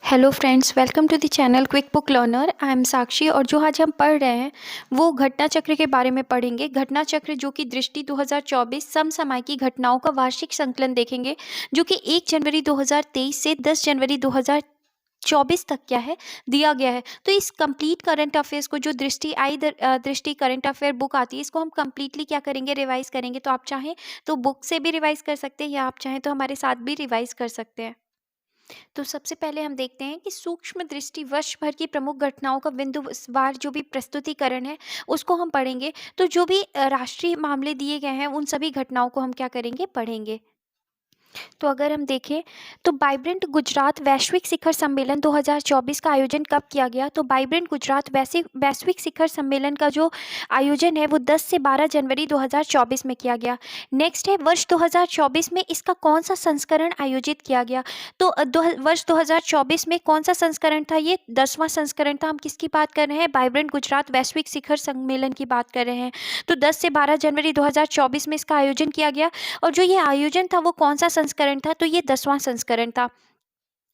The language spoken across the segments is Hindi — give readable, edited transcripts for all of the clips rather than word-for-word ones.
Hello friends, welcome to the channel quick book learner. I am Sakshi और जो आज हम पढ़ रहे हैं वो घटना चक्र के बारे में पढ़ेंगे। घटना चक्र जो कि दृष्टि 2024 समसामयिकी घटनाओं का वार्षिक संकलन देखेंगे, जो कि 1 जनवरी 2023 से 10 जनवरी 2024 तक क्या है दिया गया है। तो इस कंप्लीट करंट अफेयर्स को जो दृष्टि करंट अफेयर बुक आती है, इसको हम कंप्लीटली क्या करेंगे, रिवाइज करेंगे। तो आप चाहें तो बुक से भी रिवाइज कर सकते हैं या आप चाहें तो हमारे साथ भी रिवाइज कर सकते हैं। तो सबसे पहले हम देखते हैं कि सूक्ष्म दृष्टि वर्ष भर की प्रमुख घटनाओं का बिंदुवार जो भी प्रस्तुतिकरण है उसको हम पढ़ेंगे। तो जो भी राष्ट्रीय मामले दिए गए हैं उन सभी घटनाओं को हम क्या करेंगे, पढ़ेंगे। तो अगर हम देखें तो वाइब्रेंट गुजरात वैश्विक शिखर सम्मेलन 2024 का आयोजन कब किया गया। तो वाइब्रेंट गुजरात वैश्विक शिखर सम्मेलन का जो आयोजन है वो 10 से 12 जनवरी 2024 में किया गया। नेक्स्ट है वर्ष 2024 में इसका कौन सा संस्करण आयोजित किया गया। तो वर्ष 2024 में कौन सा संस्करण था, ये 10वां संस्करण था। हम किसकी बात कर रहे हैं, वाइब्रेंट गुजरात वैश्विक शिखर सम्मेलन की बात कर रहे हैं। तो 10 से 12 जनवरी 2024 में इसका आयोजन किया गया और जो ये आयोजन था वो कौन सा संस्करण था, तो ये 10वां संस्करण था।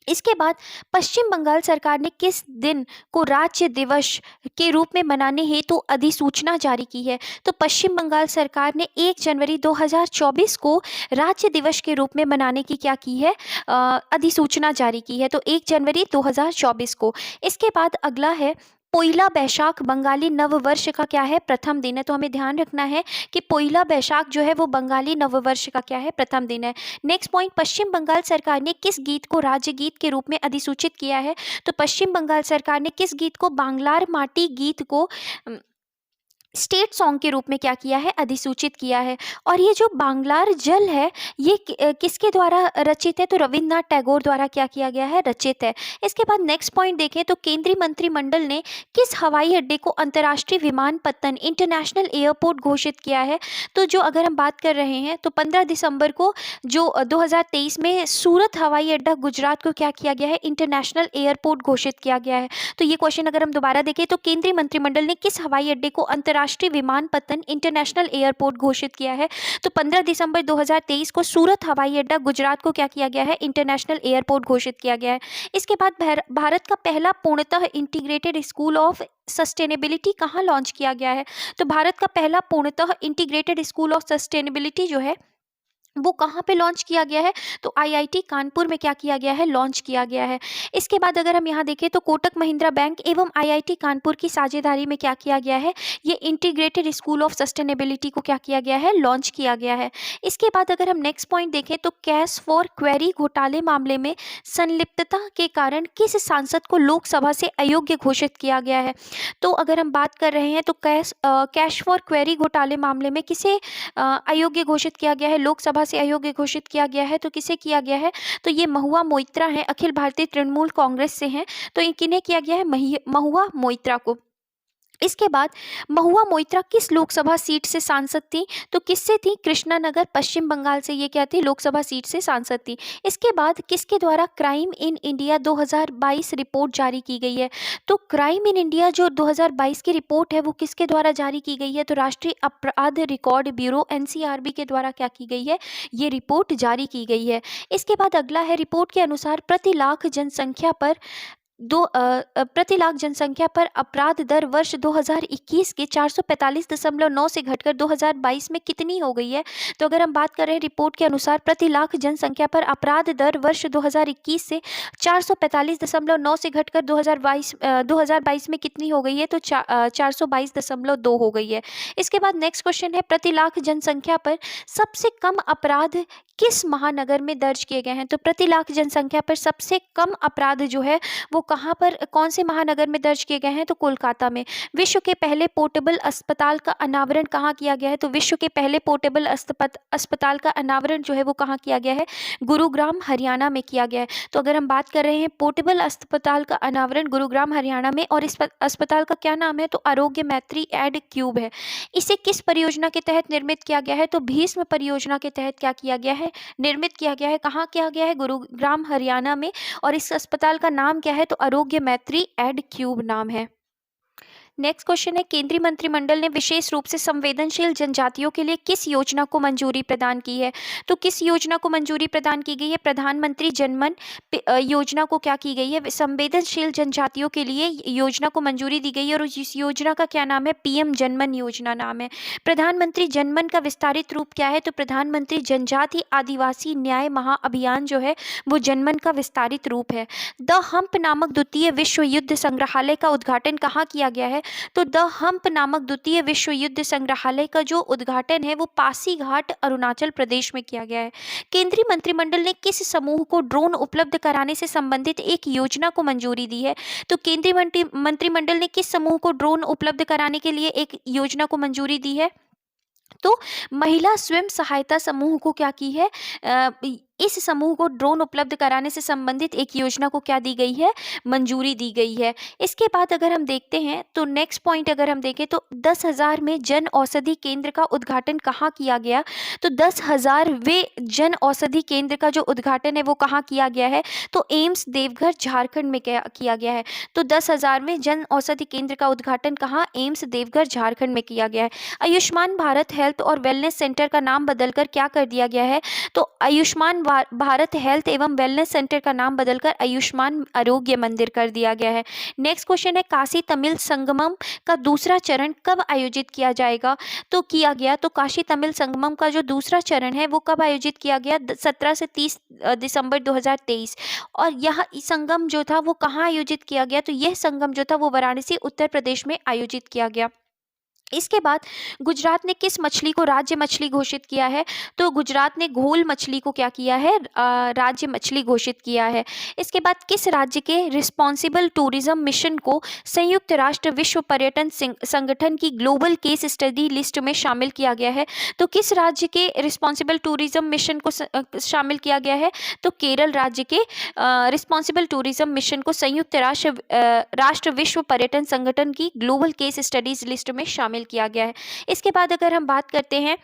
इसके बाद पश्चिम बंगाल सरकार ने किस दिन को राज्य दिवस के रूप में मनाने हेतु अधिसूचना जारी की है। तो पश्चिम बंगाल सरकार ने 1 जनवरी 2024 को राज्य दिवस के रूप में मनाने की क्या की है, अधिसूचना जारी की है। तो 1 जनवरी 2024 को। इसके बाद अगला है पोइला बैशाख बंगाली नववर्ष का क्या है, प्रथम दिन है। तो हमें ध्यान रखना है कि पोइला बैशाख जो है वो बंगाली नववर्ष का क्या है, प्रथम दिन है। नेक्स्ट पॉइंट, पश्चिम बंगाल सरकार ने किस गीत को राज्य गीत के रूप में अधिसूचित किया है। तो पश्चिम बंगाल सरकार ने किस गीत को, बांग्लार माटी गीत को स्टेट सॉन्ग के रूप में क्या किया है, अधिसूचित किया है। और ये जो बांग्लार जल है ये किसके द्वारा रचित है, तो रविन्द्रनाथ टैगोर द्वारा क्या किया गया है, रचित है। इसके बाद नेक्स्ट पॉइंट देखें तो केंद्रीय मंत्रिमंडल ने किस हवाई अड्डे को अंतर्राष्ट्रीय विमानपत्तन इंटरनेशनल एयरपोर्ट घोषित किया है। तो जो अगर हम बात कर रहे हैं तो 15 दिसंबर को जो 2023 में सूरत हवाई अड्डा गुजरात को क्या किया गया है, इंटरनेशनल एयरपोर्ट घोषित किया गया है। तो ये क्वेश्चन अगर हम दोबारा देखें तो केंद्रीय मंत्रिमंडल ने किस हवाई अड्डे को अंतर्राष्ट्रीय विमानपत्तन इंटरनेशनल एयरपोर्ट घोषित किया है। तो 15 दिसंबर 2023 को सूरत हवाई अड्डा गुजरात को क्या किया गया है, इंटरनेशनल एयरपोर्ट घोषित किया गया है। इसके बाद भारत का पहला पूर्णतः इंटीग्रेटेड स्कूल ऑफ सस्टेनेबिलिटी कहाँ लॉन्च किया गया है। तो भारत का पहला पूर्णतः इंटीग्रेटेड स्कूल ऑफ सस्टेनेबिलिटी जो है वो कहाँ पे लॉन्च किया गया है, तो आईआईटी कानपुर में क्या किया गया है, लॉन्च किया गया है। इसके बाद अगर हम यहाँ देखें तो कोटक महिंद्रा बैंक एवं आईआईटी कानपुर की साझेदारी में क्या किया गया है, ये इंटीग्रेटेड स्कूल ऑफ सस्टेनेबिलिटी को क्या किया गया है, लॉन्च किया गया है। इसके बाद अगर हम नेक्स्ट पॉइंट देखें तो कैश फॉर क्वेरी घोटाले मामले में संलिप्तता के कारण किस सांसद को लोकसभा से अयोग्य घोषित किया गया है। तो अगर हम बात कर रहे हैं तो कैश फॉर क्वेरी घोटाले मामले में किसे अयोग्य घोषित किया गया है, लोकसभा से अयोग्य घोषित किया गया है। तो किसे किया गया है, तो ये महुआ मोइत्रा हैं, अखिल भारतीय तृणमूल कांग्रेस से हैं। तो ये किन्हें किया गया है, महुआ मोइत्रा को। इसके बाद महुआ मोइत्रा किस लोकसभा सीट से सांसद थी, तो किससे थी, कृष्णानगर पश्चिम बंगाल से ये क्या थी, लोकसभा सीट से सांसद थी। इसके बाद किसके द्वारा क्राइम इन इंडिया 2022 रिपोर्ट जारी की गई है। तो क्राइम इन इंडिया जो 2022 की रिपोर्ट है वो किसके द्वारा जारी की गई है, तो राष्ट्रीय अपराध रिकॉर्ड ब्यूरो एनसीआरबी के द्वारा क्या की गई है, ये रिपोर्ट जारी की गई है। इसके बाद अगला है, रिपोर्ट के अनुसार प्रति लाख जनसंख्या पर अपराध दर वर्ष 2021 के 445.9 से घटकर 2022 में कितनी हो गई है। तो अगर हम बात कर रहे हैं रिपोर्ट के अनुसार प्रति लाख जनसंख्या पर अपराध दर वर्ष 2021 से 445.9 से घटकर 2022 में कितनी हो गई है, तो 422.2 हो गई है। इसके बाद नेक्स्ट क्वेश्चन है, प्रति लाख जनसंख्या पर सबसे कम अपराध किस महानगर में दर्ज किए गए हैं। तो प्रति लाख जनसंख्या पर सबसे कम अपराध जो है वो कहाँ पर, कौन से महानगर में दर्ज किए गए हैं, तो कोलकाता में। विश्व के पहले पोर्टेबल अस्पताल का अनावरण कहाँ किया गया है, तो विश्व के पहले पोर्टेबल अस्पताल का अनावरण जो है वो कहाँ किया गया है, गुरुग्राम हरियाणा में किया गया है। तो अगर हम बात कर रहे हैं पोर्टेबल अस्पताल का अनावरण गुरुग्राम हरियाणा में, और इस अस्पताल का क्या नाम है, तो आरोग्य मैत्री एड क्यूब है। इसे किस परियोजना के तहत निर्मित किया गया है, तो भीष्म परियोजना के तहत क्या किया गया है, निर्मित किया गया है। कहाँ किया गया है, गुरुग्राम हरियाणा में। और इस अस्पताल का नाम क्या है, तो आरोग्य मैत्री एड क्यूब नाम है। नेक्स्ट क्वेश्चन है, केंद्रीय मंत्रिमंडल ने विशेष रूप से संवेदनशील जनजातियों के लिए किस योजना को मंजूरी प्रदान की है? तो किस योजना को मंजूरी प्रदान की गई है? प्रधानमंत्री जनमन योजना को क्या की गई है? संवेदनशील जनजातियों के लिए योजना को मंजूरी दी गई है और इस योजना का क्या नाम है? पीएम जनमन योजना नाम है। प्रधानमंत्री जनमन का विस्तारित रूप क्या है? तो प्रधानमंत्री जनजाति आदिवासी न्याय महाअभियान जो है वो जनमन का विस्तारित रूप है। द हम्प नामक द्वितीय विश्व युद्ध संग्रहालय का उद्घाटन कहाँ किया गया है? तो द हम्प नामक द्वितीय विश्व युद्ध संग्रहालय का जो उद्घाटन है वो पासीघाट अरुणाचल प्रदेश में किया गया है। केंद्रीय मंत्रिमंडल ने किस समूह को ड्रोन उपलब्ध कराने से संबंधित एक योजना को मंजूरी दी है? तो केंद्रीय मंत्रिमंडल ने किस समूह को ड्रोन उपलब्ध कराने के लिए एक योजना को मंजूरी दी है? तो महिला स्वयं सहायता समूह को क्या की है? इस समूह को ड्रोन उपलब्ध कराने से संबंधित एक योजना को क्या दी गई है? मंजूरी दी गई है। इसके बाद अगर हम देखते हैं तो नेक्स्ट पॉइंट अगर हम देखें तो 10,000 में जन औषधि केंद्र का उद्घाटन कहाँ किया गया? तो 10,000वें जन औषधि केंद्र का जो उद्घाटन है वो कहाँ किया गया है? तो एम्स देवघर झारखंड में किया गया है। तो 10,000वें जन औषधि केंद्र का उद्घाटन कहाँ? एम्स देवघर झारखंड में किया गया है। आयुष्मान भारत हेल्थ और वेलनेस सेंटर का नाम बदलकर क्या कर दिया गया है? तो आयुष्मान भारत हेल्थ एवं वेलनेस सेंटर का नाम बदलकर आयुष्मान आरोग्य मंदिर कर दिया गया है। नेक्स्ट क्वेश्चन है, काशी तमिल संगमम का दूसरा चरण कब आयोजित किया जाएगा? तो किया गया। तो काशी तमिल संगमम का जो दूसरा चरण है वो कब आयोजित किया गया? 17 से 30 दिसंबर 2023। और यह संगम जो था वो कहाँ आयोजित किया गया? तो यह संगम जो था वो वाराणसी उत्तर प्रदेश में आयोजित किया गया। इसके बाद गुजरात ने किस मछली को राज्य मछली घोषित किया है? तो गुजरात ने घोल मछली को क्या किया है? राज्य मछली घोषित किया है। इसके बाद किस राज्य के रिस्पॉन्सिबल टूरिज्म मिशन को संयुक्त राष्ट्र विश्व पर्यटन संगठन की ग्लोबल केस स्टडी लिस्ट में शामिल किया गया है? तो किस राज्य के रिस्पॉन्सिबल टूरिज्म मिशन को शामिल किया गया है? तो केरल राज्य के रिस्पॉन्सिबल टूरिज्म मिशन को संयुक्त राष्ट्र विश्व पर्यटन संगठन की ग्लोबल केस स्टडीज लिस्ट में शामिल किया गया है। इसके बाद अगर हम बात करते हैं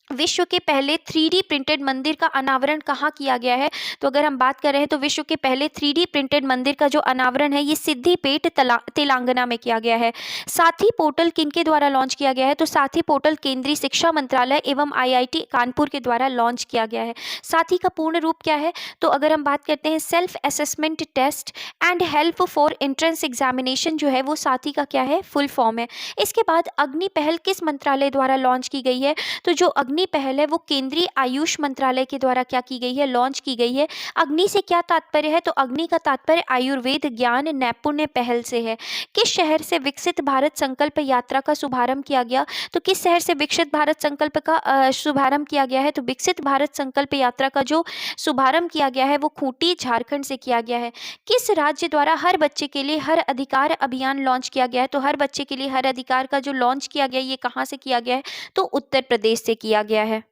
विश्व के पहले 3D प्रिंटेड मंदिर का अनावरण कहाँ किया गया है? तो अगर हम बात कर रहे हैं तो विश्व के पहले 3D प्रिंटेड मंदिर का जो अनावरण है ये सिद्धिपेट तेलंगाना में किया गया है। साथी पोर्टल किनके द्वारा लॉन्च किया गया है? तो साथी पोर्टल केंद्रीय शिक्षा मंत्रालय एवं IIT कानपुर के द्वारा लॉन्च किया गया है। साथी का पूर्ण रूप क्या है? तो अगर हम बात करते हैं self assessment test and help for entrance examination जो है वो साथी का क्या है? फुल फॉर्म है। इसके बाद अग्नि पहल किस मंत्रालय द्वारा लॉन्च की गई है? तो जो अग्नि पहल है वो केंद्रीय आयुष मंत्रालय के द्वारा क्या की गई है? लॉन्च की गई है। अग्नि से क्या तात्पर्य है? तो अग्नि का तात्पर्य आयुर्वेद ज्ञान नैपुण्य पहल से है। किस शहर से विकसित भारत संकल्प यात्रा का शुभारंभ किया गया? तो किस शहर से विकसित भारत संकल्प का शुभारंभ किया गया है? तो विकसित भारत संकल्प यात्रा का जो शुभारंभ किया गया है वो खूंटी झारखंड से किया गया है। किस राज्य द्वारा हर बच्चे के लिए हर अधिकार अभियान लॉन्च किया गया है? तो हर बच्चे के लिए हर अधिकार का जो लॉन्च किया गया ये कहाँ से किया गया है? तो उत्तर प्रदेश से किया गया है।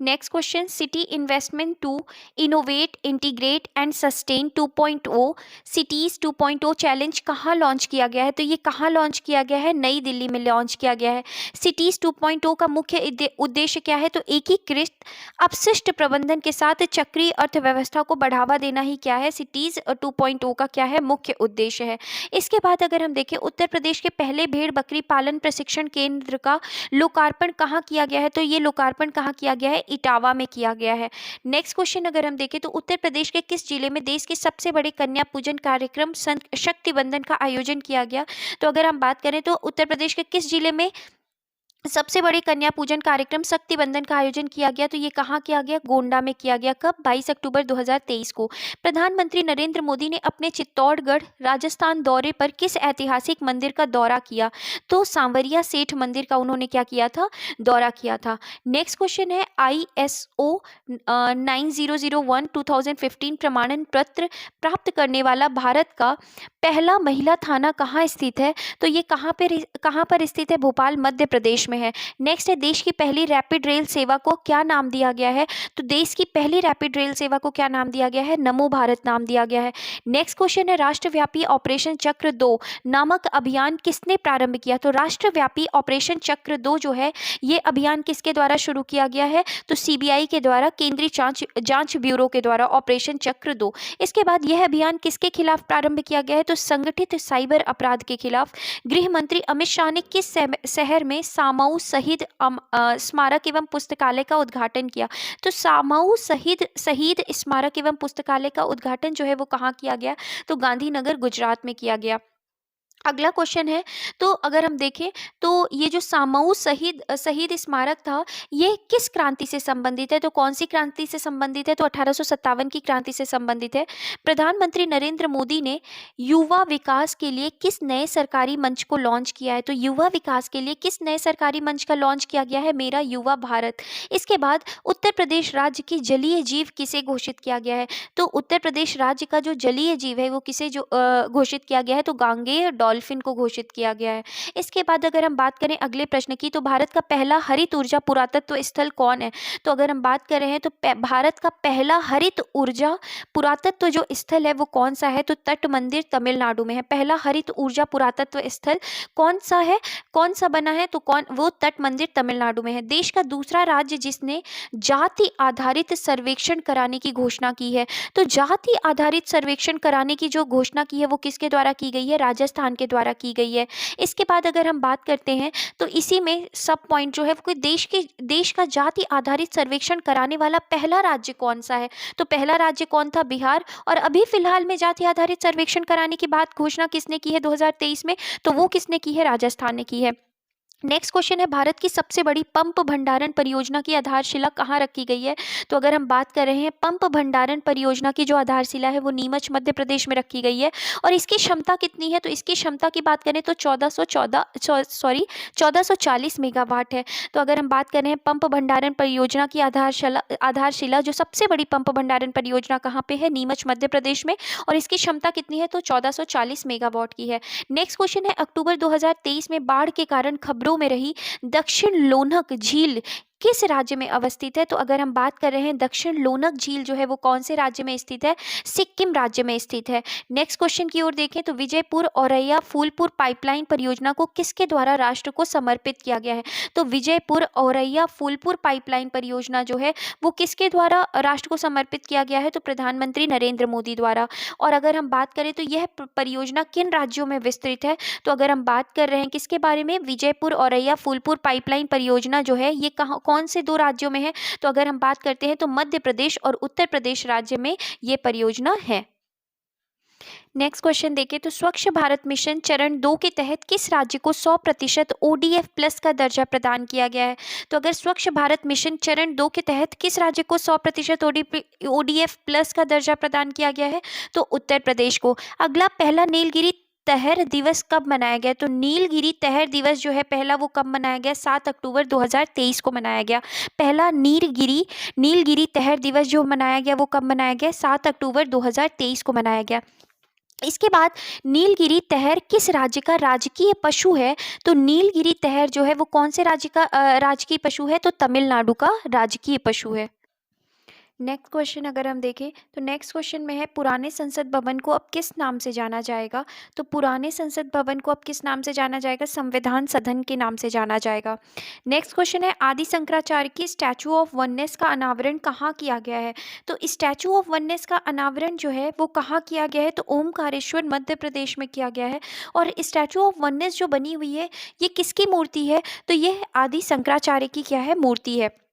Next question, city investment to innovate integrate and sustain 2.0 cities 2.0 challenge कहाँ लॉन्च किया गया है? तो ये कहाँ लॉन्च किया गया है? नई दिल्ली में लॉन्च किया गया है। सिटीज 2.0 का मुख्य उद्देश्य क्या है? तो एकीकृत अपशिष्ट प्रबंधन के साथ चक्रीय अर्थव्यवस्था को बढ़ावा देना ही क्या है? सिटीज 2.0 का क्या है? मुख्य उद्देश्य है। इसके बाद अगर हम देखें उत्तर प्रदेश के पहले भेड़ बकरी पालन प्रशिक्षण केंद्र का लोकार्पण कहाँ किया गया है? तो ये लोकार्पण कहाँ किया गया है? इटावा में किया गया है। नेक्स्ट क्वेश्चन अगर हम देखें तो उत्तर प्रदेश के किस जिले में देश के सबसे बड़े कन्या पूजन कार्यक्रम शक्ति बंधन का आयोजन किया गया? तो अगर हम बात करें तो उत्तर प्रदेश के किस जिले में सबसे बड़े कन्या पूजन कार्यक्रम शक्ति बंधन का आयोजन किया गया? तो ये कहाँ किया गया? गोंडा में किया गया। कब? 22 अक्टूबर 2023 को। प्रधानमंत्री नरेंद्र मोदी ने अपने चित्तौड़गढ़ राजस्थान दौरे पर किस ऐतिहासिक मंदिर का दौरा किया? तो सांवरिया सेठ मंदिर का उन्होंने क्या किया था? दौरा किया था। नेक्स्ट क्वेश्चन है, ISO 9001 2015 प्रमाणन पत्र प्राप्त करने वाला भारत का पहला महिला थाना कहाँ स्थित है? तो ये कहाँ पर स्थित है? भोपाल मध्य प्रदेश में में है। नेक्स्ट है, देश की पहली रैपिड रेल सेवा को क्या नाम दिया गया है? तो देश की पहली रैपिड रेल सेवा को क्या नाम दिया गया है? नमो भारत नाम दिया गया है। नेक्स्ट क्वेश्चन है, राष्ट्रव्यापी ऑपरेशन चक्र 2 नामक अभियान किसने प्रारंभ किया? तो राष्ट्रव्यापी ऑपरेशन चक्र 2 जो है, ये अभियान किसके द्वारा शुरू किया गया है? तो सीबीआई के द्वारा, केंद्रीय जांच ब्यूरो के द्वारा, ऑपरेशन चक्र 2। इसके बाद यह अभियान किसके खिलाफ प्रारंभ किया गया है? तो संगठित साइबर अपराध के खिलाफ। गृह मंत्री अमित शाह ने किस शहर में सामऊ शहीद स्मारक एवं पुस्तकालय का उद्घाटन किया? तो सामऊ शहीद स्मारक एवं पुस्तकालय का उद्घाटन जो है वो कहाँ किया गया? तो गांधीनगर, गुजरात में किया गया। अगला क्वेश्चन है, तो अगर हम देखें तो ये जो सामऊ शहीद स्मारक था, ये किस क्रांति से संबंधित है? तो कौन सी क्रांति से संबंधित है? तो 1857 की क्रांति से संबंधित है। प्रधानमंत्री नरेंद्र मोदी ने युवा विकास के लिए किस नए सरकारी मंच को लॉन्च किया है? तो युवा विकास के लिए किस नए सरकारी मंच का लॉन्च किया गया है? मेरा युवा भारत। इसके बाद उत्तर प्रदेश राज्य की जलीय जीव किसे घोषित किया गया है? तो उत्तर प्रदेश राज्य का जो जलीय जीव है वो किसे घोषित किया गया है? तो गांगेय डॉल्फिन को घोषित किया गया है। इसके बाद अगर हम बात करें अगले प्रश्न की, तो भारत का पहला हरित ऊर्जा पुरातत्व स्थल कौन है? तो अगर हम बात कर रहे हैं तो भारत का पहला हरित ऊर्जा पुरातत्व जो स्थल है वो कौन सा है? तो तट मंदिर, तमिलनाडु में है। पहला हरित ऊर्जा पुरातत्व स्थल कौन सा है, कौन सा बना है? तो वो तट मंदिर, तमिलनाडु में है। देश का दूसरा राज्य जिसने जाति आधारित सर्वेक्षण कराने की घोषणा की है, तो जाति आधारित सर्वेक्षण कराने की जो घोषणा की है वो किसके द्वारा की गई है? राजस्थान के द्वारा की गई है। इसके बाद अगर हम बात करते हैं तो इसी में सब पॉइंट जो है वो देश का जाति आधारित सर्वेक्षण कराने वाला पहला राज्य कौन सा है? तो पहला राज्य कौन था? बिहार। और अभी फिलहाल में जाति आधारित सर्वेक्षण कराने की बात घोषणा किसने की है 2023 में? तो वो किसने की है? राजस्थान ने की है। नेक्स्ट क्वेश्चन है, भारत की सबसे बड़ी पंप भंडारण परियोजना की आधारशिला कहाँ रखी गई है? तो अगर हम बात कर रहे हैं पंप भंडारण परियोजना की जो आधारशिला है वो नीमच, मध्य प्रदेश में रखी गई है। और इसकी क्षमता कितनी है? तो इसकी क्षमता की बात करें तो 1440 मेगावाट है। तो अगर हम बात कर रहे हैं पंप भंडारण परियोजना की आधारशिला जो सबसे बड़ी पंप भंडारण परियोजना कहाँ पे है? नीमच, मध्य प्रदेश में। और इसकी क्षमता कितनी है? तो 1440 मेगावाट की है। नेक्स्ट क्वेश्चन है, अक्टूबर 2023 में बाढ़ के कारण खबरों में रही दक्षिण लोनक झील किस राज्य में अवस्थित है? तो अगर हम बात कर रहे हैं दक्षिण लोनक झील जो है वो कौन से राज्य में स्थित है? सिक्किम राज्य में स्थित है। नेक्स्ट क्वेश्चन की ओर देखें तो विजयपुर औरैया फूलपुर पाइपलाइन परियोजना को किसके द्वारा राष्ट्र को समर्पित किया गया है? तो विजयपुर औरैया फूलपुर पाइपलाइन परियोजना जो है वो किसके द्वारा राष्ट्र को समर्पित किया गया है? तो प्रधानमंत्री नरेंद्र मोदी द्वारा। और अगर हम बात करें तो यह परियोजना किन राज्यों में विस्तृत है? तो अगर हम बात कर रहे हैं किसके बारे में? विजयपुर औरैया फूलपुर पाइपलाइन परियोजना जो है ये कौन से दो राज्यों में है? तो अगर हम बात करते हैं तो मध्य प्रदेश और उत्तर प्रदेश राज्य में ये परियोजना है। नेक्स्ट क्वेश्चन देखें तो स्वच्छ भारत मिशन चरण 2 के तहत किस राज्य को 100% ODF प्लस का दर्जा प्रदान किया गया है? तो अगर स्वच्छ भारत मिशन चरण 2 के तहत किस राज्य को 100% ODF प्लस का दर्जा प्रदान किया गया है? तो उत्तर प्रदेश को। अगला, पहला नीलगिरी तहर दिवस कब मनाया गया? तो नीलगिरी तहर दिवस जो है पहला वो कब मनाया गया? 7 अक्टूबर 2023 को मनाया गया। पहला नीलगिरी तहर दिवस जो मनाया गया वो कब मनाया गया? 7 अक्टूबर 2023 को मनाया गया। इसके बाद नीलगिरी तहर किस राज्य का राजकीय पशु है? तो नीलगिरी तहर जो है वो कौन से राज्य का राजकीय पशु है? तो तमिलनाडु का राजकीय पशु है। नेक्स्ट क्वेश्चन अगर हम देखें तो नेक्स्ट क्वेश्चन में है, पुराने संसद भवन को अब किस नाम से जाना जाएगा? तो पुराने संसद भवन को अब किस नाम से जाना जाएगा? संविधान सदन के नाम से जाना जाएगा। नेक्स्ट क्वेश्चन है, आदि शंकराचार्य की स्टैचू ऑफ वननेस का अनावरण कहाँ किया गया है? तो स्टैचू ऑफ वननेस का अनावरण जो है वो कहाँ किया गया है? तो ओमकारेश्वर मध्य प्रदेश में किया गया है। और स्टैचू ऑफ वननेस जो बनी हुई है ये किसकी मूर्ति है? तो ये आदि शंकराचार्य की क्या है? मूर्ति है।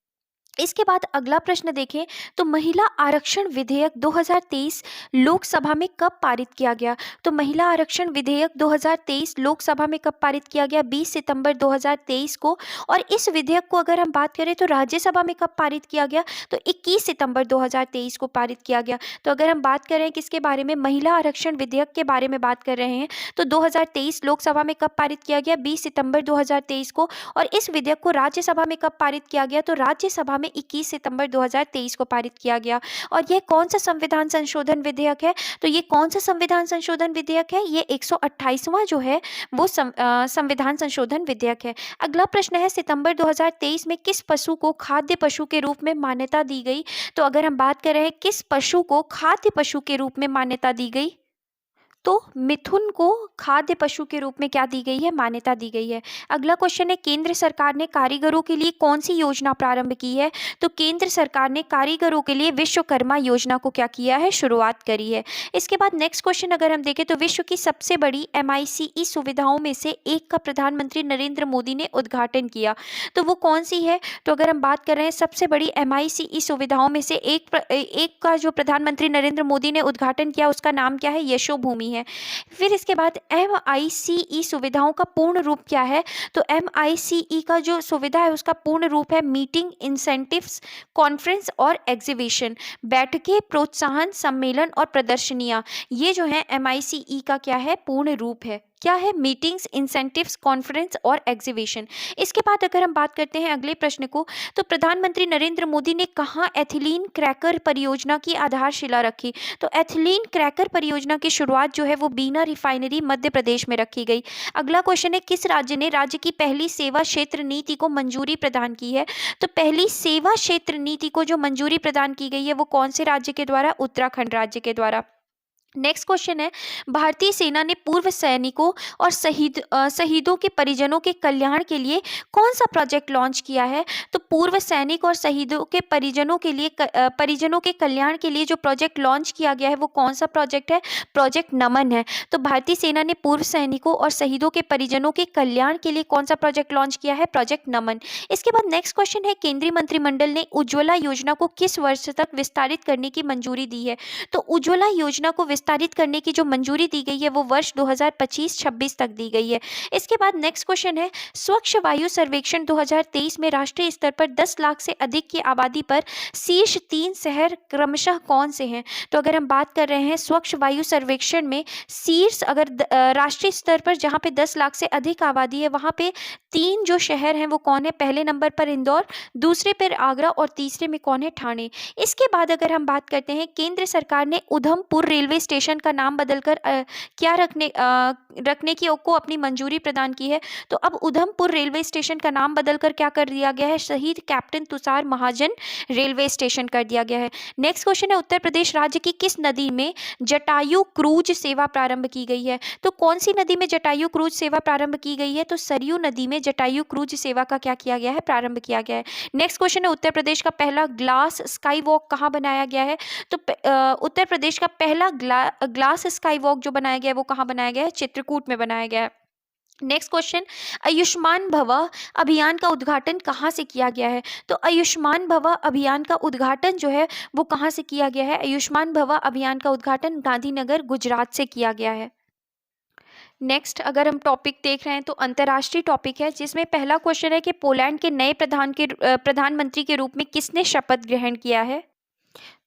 इसके बाद अगला प्रश्न देखें तो महिला आरक्षण विधेयक 2023 लोकसभा में कब पारित किया गया? तो महिला आरक्षण विधेयक 2023 लोकसभा में कब पारित किया गया? 20 सितंबर 2023 को। और इस विधेयक को अगर हम बात करें तो राज्यसभा में कब पारित किया गया? तो 21 सितंबर 2023 को पारित किया गया। तो अगर हम बात करें किसके बारे में? महिला आरक्षण विधेयक के बारे में बात कर रहे हैं तो 2023 लोकसभा में कब पारित किया गया? 20 सितंबर 2023 को। और इस विधेयक को राज्यसभा में कब पारित किया गया? तो राज्यसभा में 21 सितंबर 2023 को पारित किया गया। और यह कौन सा संविधान संशोधन विधेयक है? तो ये कौन सा संविधान संशोधन विधेयक है? ये 128वां जो है वो संविधान संशोधन विधेयक है। अगला प्रश्न है, सितंबर 2023 में किस पशु को खाद्य पशु के रूप में मान्यता दी गई? तो अगर हम बात कर रहे हैं किस पशु को खाद्य पशु के रूप में मान्यता दी गई, तो मिथुन को खाद्य पशु के रूप में क्या दी गई है? मान्यता दी गई है। अगला क्वेश्चन है, केंद्र सरकार ने कारीगरों के लिए कौन सी योजना प्रारंभ की है? तो केंद्र सरकार ने कारीगरों के लिए विश्वकर्मा योजना को क्या किया है? शुरुआत करी है। इसके बाद नेक्स्ट क्वेश्चन अगर हम देखें तो विश्व की सबसे बड़ी MICE सुविधाओं में से एक का प्रधानमंत्री नरेंद्र मोदी ने उद्घाटन किया, तो वो कौन सी है? तो अगर हम बात कर रहे हैं सबसे बड़ी MICE सुविधाओं में से एक का जो प्रधानमंत्री नरेंद्र मोदी ने उद्घाटन किया उसका नाम क्या है? यशोभूमि है। फिर इसके बाद MICE सुविधाओं का पूर्ण रूप क्या है? तो MICE का जो सुविधा है उसका पूर्ण रूप है मीटिंग, इंसेंटिव्स, कॉन्फ्रेंस और एग्जीबिशन, बैठकें, प्रोत्साहन, सम्मेलन और प्रदर्शनियां। ये जो है MICE का क्या है? पूर्ण रूप है। क्या है? मीटिंग्स, इंसेंटिव्स, कॉन्फ्रेंस और एग्जीबिशन। इसके बाद अगर हम बात करते हैं अगले प्रश्न को, तो प्रधानमंत्री नरेंद्र मोदी ने कहाँ एथिलीन क्रैकर परियोजना की आधारशिला रखी? तो एथिलीन क्रैकर परियोजना की शुरुआत जो है वो बीना रिफाइनरी मध्य प्रदेश में रखी गई। अगला क्वेश्चन है, किस राज्य ने राज्य की पहली सेवा क्षेत्र नीति को मंजूरी प्रदान की है? तो पहली सेवा क्षेत्र नीति को जो मंजूरी प्रदान की गई है वो कौन से राज्य के द्वारा? उत्तराखंड राज्य के द्वारा। नेक्स्ट क्वेश्चन है, भारतीय सेना ने पूर्व सैनिकों और शहीदों के परिजनों के कल्याण के लिए कौन सा प्रोजेक्ट लॉन्च किया है? तो पूर्व सैनिक और शहीदों के परिजनों के लिए परिजनों के कल्याण के लिए जो प्रोजेक्ट लॉन्च किया गया है वो कौन सा प्रोजेक्ट है? प्रोजेक्ट नमन है। तो भारतीय सेना ने पूर्व सैनिकों और शहीदों के परिजनों के कल्याण के लिए कौन सा प्रोजेक्ट लॉन्च किया है? प्रोजेक्ट नमन। इसके बाद नेक्स्ट क्वेश्चन है, केंद्रीय मंत्रिमंडल ने उज्ज्वला योजना को किस वर्ष तक विस्तारित करने की मंजूरी दी है? तो उज्ज्वला योजना को विस्तारित करने की जो मंजूरी दी गई है वो वर्ष 2025-26 तक दी गई है। इसके बाद नेक्स्ट क्वेश्चन है, स्वच्छ वायु सर्वेक्षण 2023 में राष्ट्रीय स्तर पर 10 लाख से अधिक की आबादी पर शीर्ष 3 शहर क्रमशः कौन से हैं? तो अगर हम बात कर रहे हैं स्वच्छ वायु सर्वेक्षण में शीर्ष अगर राष्ट्रीय स्तर पर जहाँ पे 10 लाख से अधिक आबादी है वहाँ पे 3 जो शहर हैं वो कौन है? पहले नंबर पर इंदौर, दूसरे पर आगरा और तीसरे में कौन है? ठाणे। इसके बाद अगर हम बात करते हैं, केंद्र सरकार ने उधमपुर रेलवे स्टेशन का नाम बदलकर क्या रखने की को अपनी मंजूरी प्रदान की है? तो अब उधमपुर रेलवे स्टेशन का नाम बदलकर क्या कर दिया गया है? शहीद कैप्टन तुषार महाजन रेलवे स्टेशन कर दिया गया है। नेक्स्ट क्वेश्चन है, उत्तर प्रदेश राज्य की किस नदी में जटायु क्रूज सेवा प्रारंभ की गई है? तो कौन सी नदी में जटायु क्रूज सेवा प्रारंभ की गई है? तो सरयू नदी में जटायु क्रूज सेवा का क्या किया गया है? प्रारंभ किया गया है। नेक्स्ट क्वेश्चन है, उत्तर प्रदेश का पहला ग्लास स्काई वॉक कहाँ बनाया गया है? तो उत्तर प्रदेश का पहला ग्लास स्काई वॉक जो बनाया गया है वो कहाँ बनाया गया है? चित्रकूट में बनाया गया है। नेक्स्ट क्वेश्चन, आयुष्मान भव अभियान का उद्घाटन कहाँ से किया गया है? तो आयुष्मान भव अभियान का उद्घाटन जो है वो कहाँ से किया गया है? आयुष्मान भव अभियान का उद्घाटन गांधीनगर गुजरात से किया गया है। नेक्स्ट अगर हम टॉपिक देख रहे हैं तो अंतर्राष्ट्रीय टॉपिक है, जिसमें पहला क्वेश्चन है कि पोलैंड के नए प्रधानमंत्री के रूप में किसने शपथ ग्रहण किया है?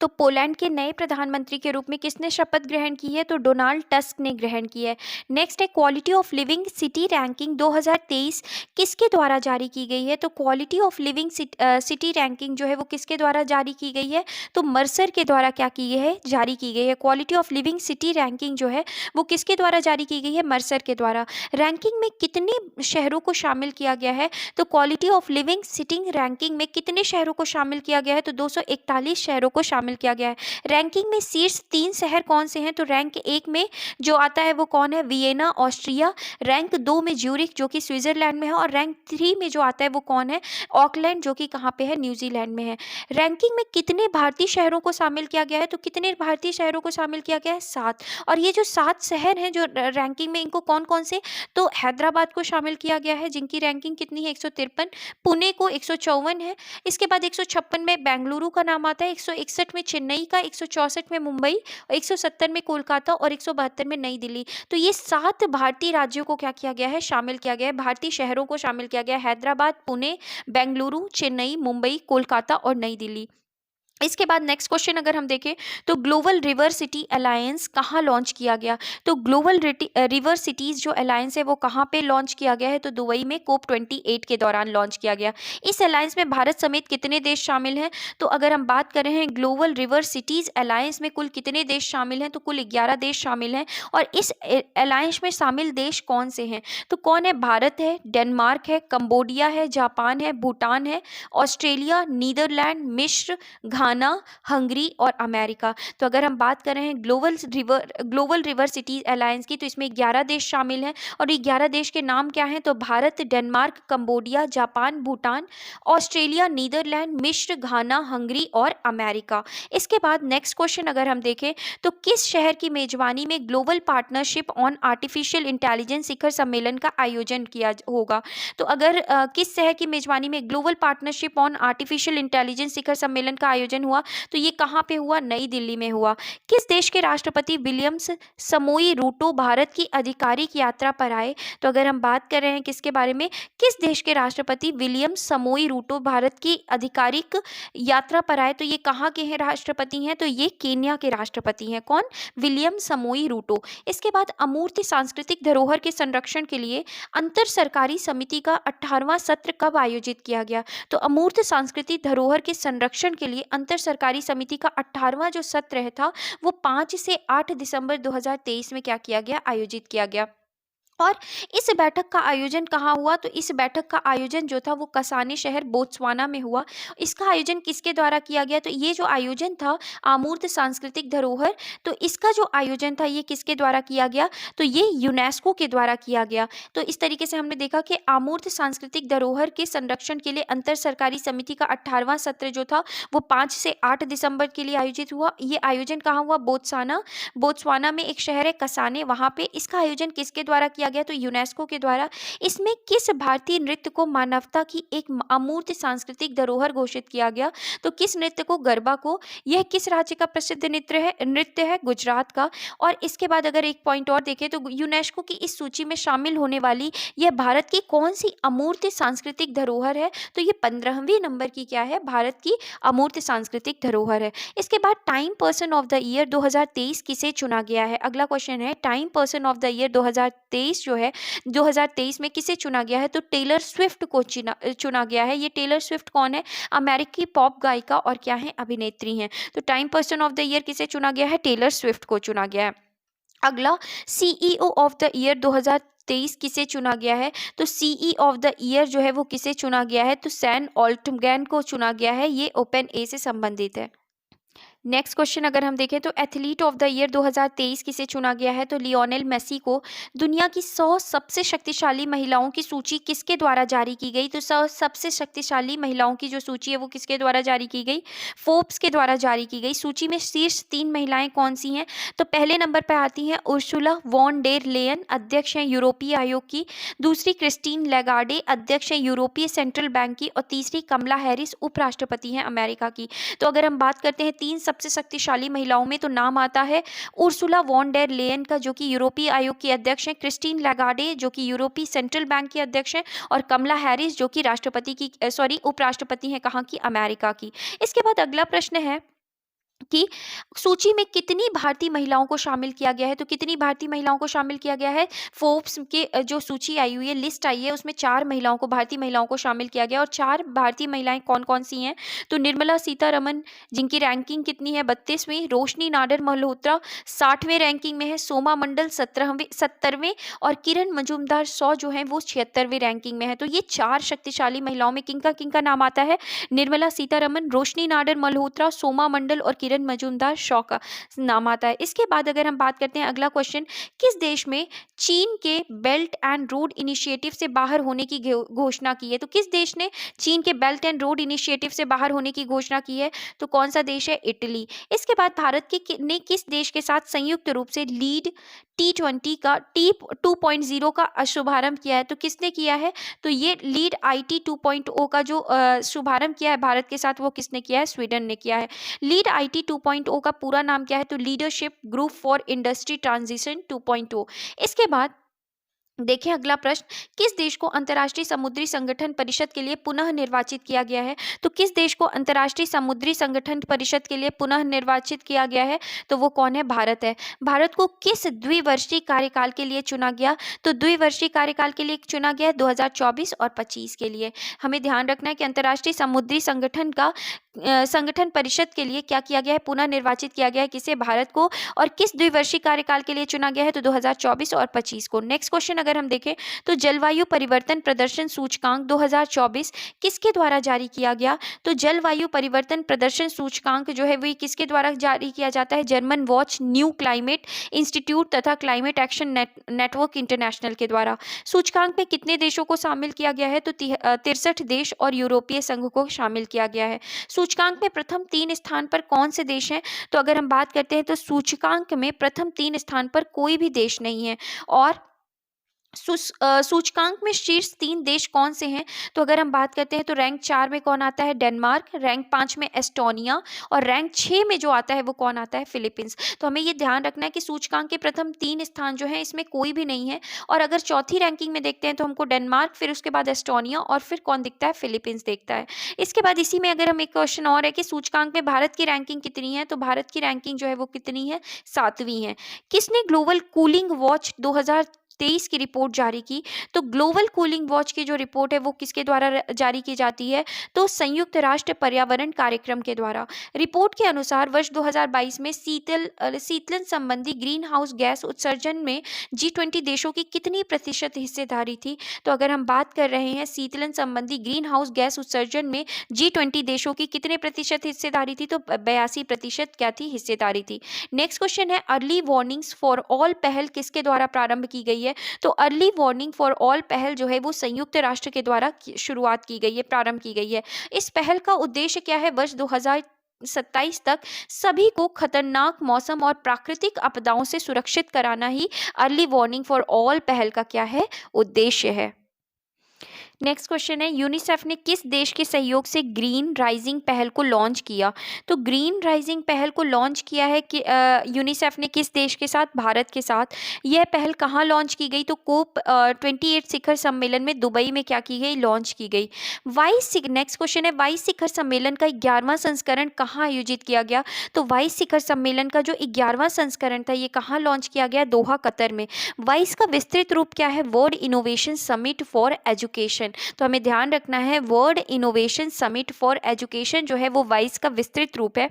तो पोलैंड के नए प्रधानमंत्री के रूप में किसने शपथ ग्रहण की है? तो डोनाल्ड टस्क ने ग्रहण की है। नेक्स्ट है, quality of living city ranking 2023 किसके द्वारा जारी की गई है? तो quality of living city ranking जो है वो किसके द्वारा जारी की गई है? तो मर्सर के द्वारा क्या की गई है? जारी की गई है। Quality of living city ranking जो है वो किसके द्वारा जारी की गई है? मर्सर के द्वारा। रैंकिंग में कितने शहरों को शामिल किया गया है? तो quality of living sitting ranking में कितने शहरों को शामिल किया गया है? तो 241 शहरों को शामिल किया गया है। रैंकिंग में शीर्ष 3 शहर कौन से हैं? तो रैंक 1 में जो आता है वो कौन है? Vienna Austria. रैंक 2 में ज्यूरिख जो कि स्विट्जरलैंड में है, और रैंक 3 में जो आता है वो कौन है? ऑकलैंड जो कि कहाँ पे है? न्यूजीलैंड में है। रैंकिंग में कितने भारतीय शहरों को शामिल किया गया है? तो कितने भारतीय शहरों को शामिल किया गया है? 7। और ये जो 7 शहर हैं जो रैंकिंग में, इनको कौन कौन से? तो हैदराबाद को शामिल किया गया है जिनकी रैंकिंग कितनी है? 153। पुणे को 154 है। इसके बाद 156 में बेंगलुरु का नाम आता है, 161 में चेन्नई का, 164 में मुंबई, 170 में कोलकाता और 172 में नई दिल्ली। तो ये 7 भारतीय राज्यों को क्या किया गया है? शामिल किया गया है। भारतीय शहरों को शामिल किया गया है। हैदराबाद, पुणे, बेंगलुरु, चेन्नई, मुंबई, कोलकाता और नई दिल्ली। इसके बाद नेक्स्ट क्वेश्चन अगर हम देखें तो ग्लोबल रिवर सिटी अलायंस कहाँ लॉन्च किया गया। तो ग्लोबल रिवर सिटीज जो अलायंस है वो कहाँ पे लॉन्च किया गया है, तो दुबई में COP28 के दौरान लॉन्च किया गया। इस अलायंस में भारत समेत कितने देश शामिल हैं, तो अगर हम बात कर रहे हैं ग्लोबल रिवर सिटीज अलायंस में कुल कितने देश शामिल हैं, तो कुल 11 देश शामिल हैं। और इस अलायंस में शामिल देश कौन से हैं, तो कौन है, भारत है, डेनमार्क है, कंबोडिया है, जापान है, भूटान है, ऑस्ट्रेलिया, नीदरलैंड, मिस्र, घाना, हंगरी और अमेरिका। तो अगर हम बात कर रहे हैं ग्लोबल रिवर सिटीज अलायंस की, तो इसमें 11 देश शामिल हैं। और ये 11 देश के नाम क्या हैं, तो Bharat, Denmark, Cambodia, Japan, Bhutan, Australia, Netherland, मिस्र, घाना, हंगरी और अमेरिका। इसके बाद नेक्स्ट क्वेश्चन अगर हम देखें तो किस शहर की मेजबानी में global partnership on artificial intelligence शिखर सम्मेलन का आयोजन किया होगा। तो अगर किस शहर की मेजबानी में global partnership on artificial intelligence शिखर सम्मेलन का आयोजन हुआ, तो ये कहाँ पे हुआ, नई दिल्ली में हुआ। किस देश के राष्ट्रपति विलियम्स समोई रूटो भारत की आधिकारिक यात्रा पर आए। तो अगर हम बात कर रहे हैं किसके बारे में, किस देश के राष्ट्रपति विलियम समोई रूटो भारत की आधिकारिक यात्रा पर आए, तो ये कहाँ के हैं राष्ट्रपति हैं, तो ये केन्या के राष्ट्रपति हैं। कौन, विलियम समोई रूटो। इसके बाद अमूर्त सांस्कृतिक धरोहर के संरक्षण के लिए अंतर सरकारी समिति का 18वां सत्र कब आयोजित किया गया। तो अमूर्त सांस्कृतिक धरोहर के संरक्षण के लिए अंतर सरकारी समिति का 18वां जो सत्र है था वो 5 से 8 दिसंबर 2023 में क्या किया गया, आयोजित किया गया। और इस बैठक का आयोजन कहाँ हुआ, तो इस बैठक का आयोजन जो था वो कसाने शहर बोत्सवाना में हुआ। इसका आयोजन किसके द्वारा किया गया, तो ये जो आयोजन था अमूर्त सांस्कृतिक धरोहर, तो इसका जो आयोजन था ये किसके द्वारा किया गया, तो ये यूनेस्को के द्वारा किया गया। तो इस तरीके से हमने देखा कि अमूर्त सांस्कृतिक धरोहर के संरक्षण के लिए अंतर सरकारी समिति का 18वां सत्र जो था वो 5 से 8 दिसंबर के लिए आयोजित हुआ। ये आयोजन कहाँ हुआ, बोत्सवाना में एक शहर है कसाने, वहाँ पे। इसका आयोजन किसके द्वारा किया गया, तो यूनेस्को के द्वारा। इसमें किस भारतीय नृत्य को मानवता की एक अमूर्त सांस्कृतिक धरोहर घोषित किया गया, तो किस नृत्य को, गरबा को। यह किस राज्य का प्रसिद्ध नृत्य है, गुजरात का। और इसके बाद अगर एक पॉइंट और देखें तो यूनेस्को की इस सूची में शामिल होने वाली यह भारत की कौन सी अमूर्त सांस्कृतिक धरोहर है, तो ये 15वें नंबर की क्या है, भारत की अमूर्त सांस्कृतिक धरोहर है। इसके बाद time person of the year 2023 किसे चुना गया है। अगला क्वेश्चन है time person of the year 2023 जो है 2023 में किसे चुना गया है, तो टेलर स्विफ्ट को चुना गया है। ये टेलर स्विफ्ट कौन है, अमेरिकी पॉप गायिका और क्या है, अभिनेत्री हैं। तो time person of the year किसे चुना गया है, टेलर स्विफ्ट को चुना गया है। अगला सीईओ ऑफ द ईयर 2023 किसे चुना गया है, तो सीई ऑफ द ईयर जो है वो किसे चुना गया है, तो सैम ऑल्टमैन को चुना गया है। ये ओपन ए से संबंधित है। नेक्स्ट क्वेश्चन अगर हम देखें तो एथलीट ऑफ द ईयर 2023 किसे चुना गया है, तो लियोनेल मेसी को। दुनिया की 100 सबसे शक्तिशाली महिलाओं की सूची किसके द्वारा जारी की गई, तो 100 सबसे शक्तिशाली महिलाओं की जो सूची है वो किसके द्वारा जारी की गई, फोर्ब्स के द्वारा जारी की गई। सूची में शीर्ष 3 महिलाएं कौन सी हैं, तो पहले नंबर पर आती हैं उर्सुला वॉन डेर लेयन, अध्यक्ष हैं यूरोपीय आयोग की। दूसरी क्रिस्टीन लेगार्डे, अध्यक्ष हैं यूरोपीय सेंट्रल बैंक की। और तीसरी कमला हैरिस, उपराष्ट्रपति हैं अमेरिका की। तो अगर हम बात करते हैं 3 सबसे शक्तिशाली महिलाओं में, तो नाम आता है उर्सुला वॉन डेर लेयन का जो कि यूरोपीय आयोग की अध्यक्ष हैं, क्रिस्टीन लेगार्डे जो कि यूरोपीय सेंट्रल बैंक की अध्यक्ष हैं, और कमला हैरिस जो कि उपराष्ट्रपति हैं कहाँ की, अमेरिका की। इसके बाद अगला प्रश्न है कि सूची में कितनी भारतीय महिलाओं को शामिल किया गया है, तो कितनी भारतीय महिलाओं को शामिल किया गया है, फोर्ब्स के जो सूची आई हुई है, लिस्ट आई है, उसमें 4 महिलाओं को, भारतीय महिलाओं को शामिल किया गया। और 4 भारतीय महिलाएं कौन कौन सी हैं, तो निर्मला सीतारमन जिनकी रैंकिंग कितनी है, 32वीं। रोशनी नाडर मल्होत्रा 60वें रैंकिंग में है। सोमा मंडल 70वें और किरण मजूमदार 100 जो है वो 76वें रैंकिंग में है। तो ये 4 शक्तिशाली महिलाओं में किनका नाम आता है, निर्मला सीतारमन, रोशनी नाडर मल्होत्रा, सोमा मंडल और किरण मजूमदार 100 का नाम आता है। इसके बाद अगर हम बात करते हैं अगला क्वेश्चन, किस देश में चीन के बेल्ट एंड रोड इनिशिएटिव से बाहर होने की घोषणा की है, तो किस देश ने चीन के बेल्ट एंड रोड इनिशिएटिव से बाहर होने की घोषणा की है, तो कौन सा देश है, इटली। इसके बाद भारत ने किस देश के साथ संयुक्त रूप से लीड T20 का T2.0 का शुभारंभ किया है, तो किसने किया है, तो ये लीड IT 2.0 का जो शुभारंभ किया है भारत के साथ वो किसने किया है, स्वीडन ने किया है। लीड IT 2.0 का पूरा नाम क्या है, तो leadership group for industry transition 2.0। इसके बाद देखें अगला प्रश्न, किस देश को अंतर्राष्ट्रीय समुद्री संगठन परिषद के लिए पुनः निर्वाचित किया गया है? तो किस देश को अंतर्राष्ट्रीय समुद्री संगठन परिषद के लिए पुनः निर्वाचित किया गया है? तो वो कौन है? भारत है। भारत को किस द्विवर्षीय कार्यकाल के लिए चुना गया? तो द्विवर्षीय कार्यकाल के लिए चुना गया है 2024 और 25 के लिए। हमें ध्यान रखना है कि अंतर्राष्ट्रीय समुद्री संगठन का संगठन परिषद के लिए क्या किया गया है? पुनः निर्वाचित किया गया है। किसे? भारत को। और किस द्विवर्षीय कार्यकाल के लिए चुना गया है? तो 2024 और 25 को। नेक्स्ट क्वेश्चन अगर हम देखें तो जलवायु परिवर्तन प्रदर्शन सूचकांक 2024 किसके द्वारा जारी किया गया? तो जलवायु परिवर्तन प्रदर्शन सूचकांक जो है वही किसके द्वारा जारी किया जाता है? German watch, new climate institute तथा क्लाइमेट एक्शन नेटवर्क इंटरनेशनल के द्वारा। सूचकांक में कितने देशों को शामिल किया गया है? तो 63 देश और यूरोपीय संघ को शामिल किया गया है। सूचकांक में प्रथम 3 स्थान पर कौन से देश हैं? तो अगर हम बात करते हैं तो सूचकांक में प्रथम 3 स्थान पर कोई भी देश नहीं है। और सूचकांक में शीर्ष 3 देश कौन से हैं? तो अगर हम बात करते हैं तो रैंक 4 में कौन आता है? डेनमार्क। रैंक 5 में एस्टोनिया। और रैंक 6 में जो आता है वो कौन आता है? फिलीपींस। तो हमें ये ध्यान रखना है कि सूचकांक के प्रथम 3 स्थान जो है इसमें कोई भी नहीं है। और अगर चौथी रैंकिंग में देखते हैं तो हमको डेनमार्क, फिर उसके बाद एस्टोनिया और फिर कौन दिखता है? फिलीपींस दिखता है। इसके बाद इसी में अगर हम एक क्वेश्चन और है कि सूचकांक में भारत की रैंकिंग कितनी है? तो भारत की रैंकिंग जो है वो कितनी है? 7वीं है। किसने ग्लोबल कूलिंग वॉच 2023 की रिपोर्ट जारी की? तो ग्लोबल कूलिंग वॉच की जो रिपोर्ट है वो किसके द्वारा जारी की जाती है? तो संयुक्त राष्ट्र पर्यावरण कार्यक्रम के द्वारा। रिपोर्ट के अनुसार वर्ष 2022 में शीतलन संबंधी ग्रीन हाउस गैस उत्सर्जन में G20 देशों की कितनी प्रतिशत हिस्सेदारी थी? तो अगर हम बात कर रहे हैं शीतलन संबंधी ग्रीन हाउस गैस उत्सर्जन में G20 देशों की कितने प्रतिशत हिस्सेदारी थी? तो 82% क्या थी? हिस्सेदारी थी। नेक्स्ट क्वेश्चन है, अर्ली वार्निंग्स फॉर ऑल पहल किसके द्वारा प्रारंभ की गई है? तो अर्ली वार्निंग फॉर ऑल पहल जो है वो संयुक्त राष्ट्र के द्वारा शुरुआत की गई है, प्रारंभ की गई है। इस पहल का उद्देश्य क्या है? वर्ष 2027 तक सभी को खतरनाक मौसम और प्राकृतिक आपदाओं से सुरक्षित कराना ही अर्ली वार्निंग फॉर ऑल पहल का क्या है? उद्देश्य है। नेक्स्ट क्वेश्चन है, यूनिसेफ ने किस देश के सहयोग से ग्रीन राइजिंग पहल को लॉन्च किया? तो ग्रीन राइजिंग पहल को लॉन्च किया है कि यूनिसेफ ने किस देश के साथ? भारत के साथ। यह पहल कहाँ लॉन्च की गई? तो कोप 28 शिखर सम्मेलन में दुबई में क्या की गई? लॉन्च की गई। नेक्स्ट क्वेश्चन है, 22 शिखर सम्मेलन का 11वां संस्करण कहाँ आयोजित किया गया? तो 22 शिखर सम्मेलन का जो 11वां संस्करण था ये कहाँ लॉन्च किया गया? दोहा, कतर में। 22 का विस्तृत रूप क्या है? World innovation summit for education. तो हमें ध्यान रखना है, world innovation summit for education जो है वो 22 का विस्तृत रूप है।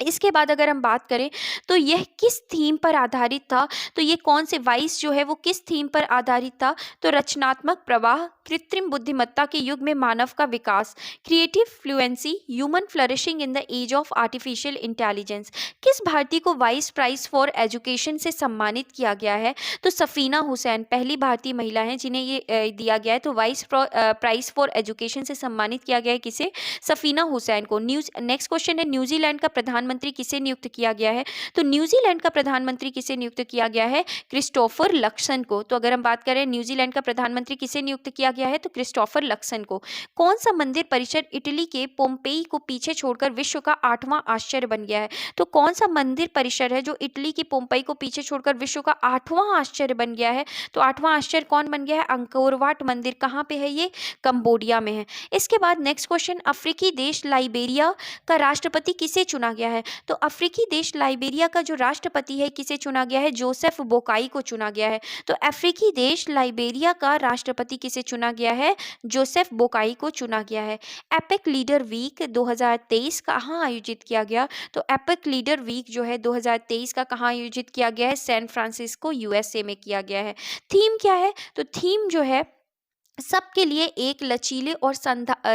इसके बाद अगर हम बात करें तो यह किस थीम पर आधारित था? तो ये कौन से 22 जो है वो किस थीम पर आधारित था? तो रचनात्मक प्रवाह, कृत्रिम बुद्धिमत्ता के युग में मानव का विकास, creative fluency, human flourishing in the age of artificial intelligence. किस भारतीय को वाइस प्राइज फॉर एजुकेशन से सम्मानित किया गया है? तो सफीना हुसैन पहली भारतीय महिला हैं जिन्हें ये दिया गया है। तो वाइस प्राइज फॉर एजुकेशन से सम्मानित किया गया है किसे? सफीना हुसैन को। नेक्स्ट क्वेश्चन है, न्यूजीलैंड का प्रधानमंत्री किसे नियुक्त किया गया है? तो न्यूजीलैंड का प्रधानमंत्री किसे नियुक्त किया गया है? क्रिस्टोफर लक्सन को। तो अगर हम बात करें न्यूजीलैंड का प्रधानमंत्री किसे नियुक्त किया गया है? तो क्रिस्टोफर लक्सन को। कौन सा मंदिर परिसर इटली के पोम्पेई को पीछे छोड़कर विश्व का 8वां आश्चर्य बन गया है? तो कौन सा मंदिर परिसर है जो इटली की पोम्पेई को पीछे छोड़कर विश्व का 8वां आश्चर्य बन गया है? तो 8वां आश्चर्य कौन बन गया है? अंकोर वाट मंदिर। कहाँ पे है ये? कंबोडिया में है। इसके बाद नेक्स्ट क्वेश्चन, अफ्रीकी देश लाइबेरिया का राष्ट्रपति किसे चुना गया है? तो अफ्रीकी देश लाइबेरिया का जो राष्ट्रपति है किसे चुना गया है? जोसेफ बोकाई को चुना गया है। तो अफ्रीकी देश लाइबेरिया का राष्ट्रपति किसे चुना गया है? जोसेफ बोकाई को चुना गया है। एपेक लीडर वीक 2023 कहाँ आयोजित किया गया? तो एपेक लीडर वीक जो है 2023 का कहाँ आयोजित किया गया है? सैन फ्रांसिस्को USA में किया गया है। थीम क्या है? तो थीम जो है सबके लिए एक लचीले और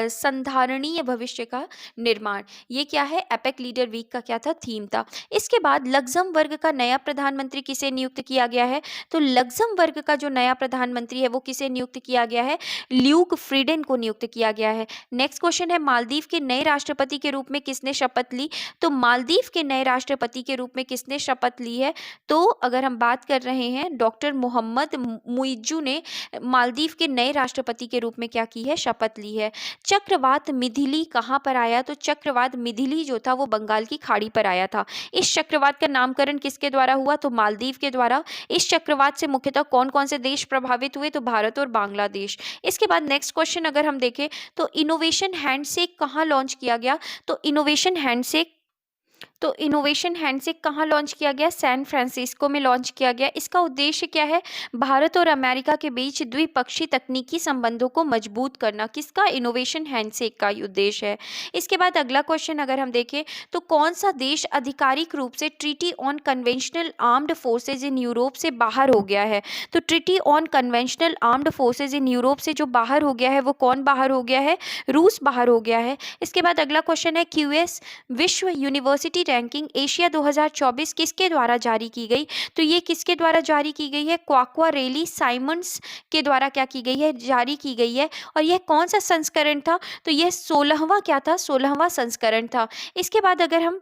संधारणीय भविष्य का निर्माण। ये क्या है? एपेक लीडर वीक का क्या था? थीम था। इसके बाद लग्जमबर्ग का नया प्रधानमंत्री किसे नियुक्त किया गया है? तो लग्जमबर्ग का जो नया प्रधानमंत्री है वो किसे नियुक्त किया गया है? ल्यूक फ्रीडेन को नियुक्त किया गया है। नेक्स्ट क्वेश्चन है, मालदीव के नए राष्ट्रपति के रूप में किसने शपथ ली? तो मालदीव के नए राष्ट्रपति के रूप में किसने शपथ ली है? तो अगर हम बात कर रहे हैं डॉक्टर मोहम्मद मुइज्जू ने मालदीव के नए राष्ट्रपति के रूप में क्या की है, शपथ ली है। चक्रवात मिथिली कहाँ पर आया, तो चक्रवात मिथिली जो था वो बंगाल की खाड़ी पर आया था। इस चक्रवात का नामकरण किसके द्वारा हुआ, तो मालदीव के द्वारा। इस चक्रवात से मुख्यतः कौन कौन से देश प्रभावित हुए, तो भारत और बांग्लादेश। इसके बाद नेक्स्ट क्वेश्चन अगर हम देखें तो इनोवेशन हैंडशेक कहाँ लॉन्च किया गया, तो इनोवेशन हैंडशेक कहाँ लॉन्च किया गया, सैन फ्रांसिस्को में लॉन्च किया गया। इसका उद्देश्य क्या है, भारत और अमेरिका के बीच द्विपक्षीय तकनीकी संबंधों को मजबूत करना। किसका, इनोवेशन हैंडशेक का उद्देश्य है। इसके बाद अगला क्वेश्चन अगर हम देखें तो कौन सा देश आधिकारिक रूप से treaty on conventional armed forces in Europe से बाहर हो गया है, तो treaty on conventional armed forces in Europe से जो बाहर हो गया है वो कौन बाहर हो गया है, रूस बाहर हो गया है। इसके बाद अगला क्वेश्चन है क्यूएस विश्व यूनिवर्सिटी रैंकिंग एशिया 2024 किसके द्वारा जारी की गई, तो ये किसके द्वारा जारी की गई है, क्वाक्वारेली साइमंड्स के द्वारा क्या की गई है, जारी की गई है। और यह कौन सा संस्करण था, तो यह 16वां क्या था, 16वां संस्करण था। इसके बाद अगर हम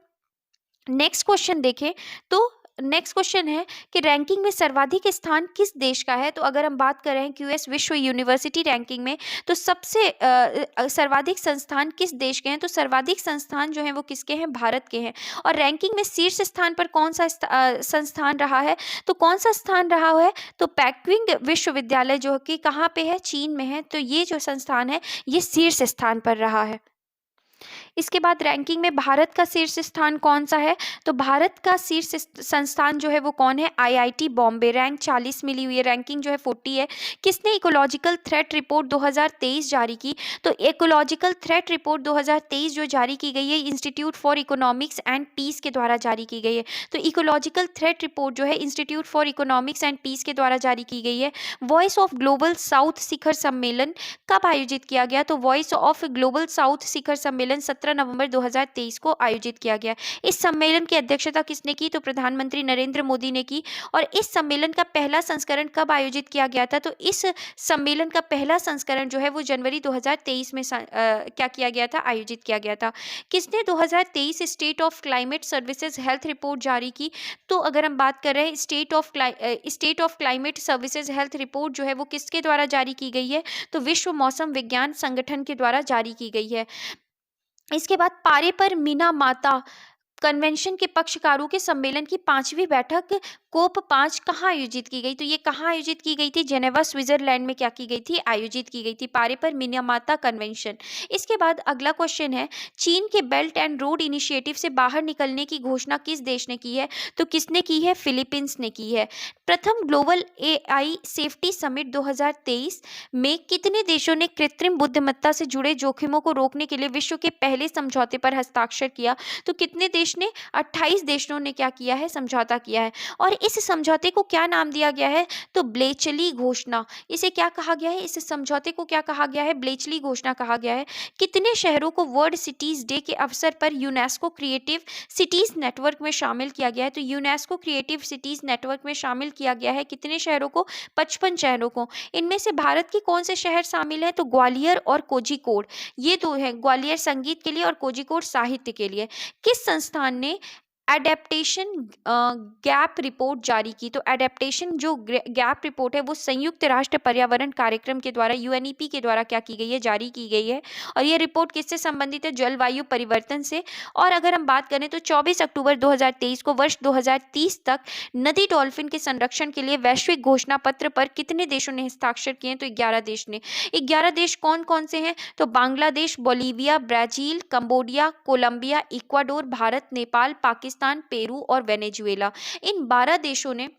नेक्स्ट क्वेश्चन देखें तो नेक्स्ट क्वेश्चन है कि रैंकिंग में सर्वाधिक स्थान किस देश का है, तो अगर हम बात कर रहे हैं क्यूएस विश्व यूनिवर्सिटी रैंकिंग में तो सबसे सर्वाधिक संस्थान किस देश के हैं, तो सर्वाधिक संस्थान जो हैं वो किसके हैं, भारत के हैं। और रैंकिंग में शीर्ष स्थान पर कौन सा संस्थान रहा है, तो कौन सा स्थान रहा है, तो पैक्विंग विश्वविद्यालय जो कि कहाँ पे है, चीन में है। तो ये जो संस्थान है ये शीर्ष स्थान पर रहा है। इसके बाद रैंकिंग में भारत का शीर्ष स्थान कौन सा है, तो भारत का शीर्ष संस्थान जो है वो कौन है, आईआईटी बॉम्बे। रैंक 40 मिली हुई है, रैंकिंग जो है 40 है। किसने इकोलॉजिकल थ्रेट रिपोर्ट 2023 जारी की, तो इकोलॉजिकल थ्रेट रिपोर्ट 2023 जो जारी की गई है institute for economics and peace के द्वारा जारी की गई है। तो इकोलॉजिकल थ्रेट रिपोर्ट जो है institute for economics and peace के द्वारा जारी की गई है। वॉइस ऑफ ग्लोबल साउथ शिखर सम्मेलन कब आयोजित किया गया, तो वॉइस ऑफ ग्लोबल साउथ शिखर सम्मेलन 17 नवंबर 2023 को आयोजित किया गया। इस सम्मेलन की अध्यक्षता किसने की, तो प्रधानमंत्री नरेंद्र मोदी ने की। और इस सम्मेलन का पहला संस्करण कब आयोजित किया गया था, तो इस सम्मेलन का पहला संस्करण जो है वो जनवरी 2023 में क्या किया गया था, आयोजित किया गया था। किसने 2023 state of climate services health report जारी की, तो अगर हम बात कर रहे हैं state of climate services health report जो है वो किसके द्वारा जारी की गई है, तो विश्व मौसम विज्ञान संगठन के द्वारा जारी की गई है। इसके बाद पारे पर मीना माता कन्वेंशन के पक्षकारों के सम्मेलन की 5वीं बैठक कोप 5 कहाँ आयोजित की गई, तो ये कहाँ आयोजित की गई थी, जेनेवा स्विट्जरलैंड में क्या की गई थी, आयोजित की गई थी, पारे पर मियामाता कन्वेंशन। इसके बाद अगला क्वेश्चन है चीन के बेल्ट एंड रोड इनिशिएटिव से बाहर निकलने की घोषणा किस देश ने की है, तो किसने की है, फिलीपींस ने की है। प्रथम ग्लोबल एआई सेफ्टी समिट 2023 में कितने देशों ने कृत्रिम बुद्धिमत्ता से जुड़े जोखिमों को रोकने के लिए विश्व के पहले समझौते पर हस्ताक्षर किया, तो कितने देश ने, 28 देशों ने क्या किया है, समझौता किया है। और इस समझौते को क्या नाम दिया गया है, तो ब्लेचली घोषणा। इसे क्या कहा गया है, इस समझौते को क्या कहा गया है, ब्लेचली घोषणा कहा गया है। कितने शहरों को वर्ल्ड सिटीज डे के अवसर पर यूनेस्को क्रिएटिव सिटीज नेटवर्क में शामिल किया गया है, तो यूनेस्को क्रिएटिव सिटीज नेटवर्क में शामिल किया गया है कितने शहरों को, 55 शहरों को। इनमें से भारत के कौन से शहर शामिल है, तो ग्वालियर और कोझिकोड, ये दो है, ग्वालियर संगीत के लिए और कोझिकोड साहित्य के लिए। किस संस्थान ने एडेप्टेशन गैप रिपोर्ट जारी की, तो एडेप्टेशन जो गैप रिपोर्ट है वो संयुक्त राष्ट्र पर्यावरण कार्यक्रम के द्वारा यूएनईपी के द्वारा क्या की गई है, जारी की गई है। और ये रिपोर्ट किससे संबंधित है, जलवायु परिवर्तन से। और अगर हम बात करें तो 24 अक्टूबर 2023 को वर्ष 2030 तक नदी डॉल्फिन के संरक्षण के लिए वैश्विक घोषणा पत्र पर कितने देशों ने हस्ताक्षर किए हैं, तो 11 देश ने। 11 देश कौन कौन से हैं, तो Bangladesh, Bolivia, Brazil, Cambodia, Colombia, Ecuador, Bharat, Nepal, Pakistan, Peru और वेनेजुएला। इन 12 देशों ने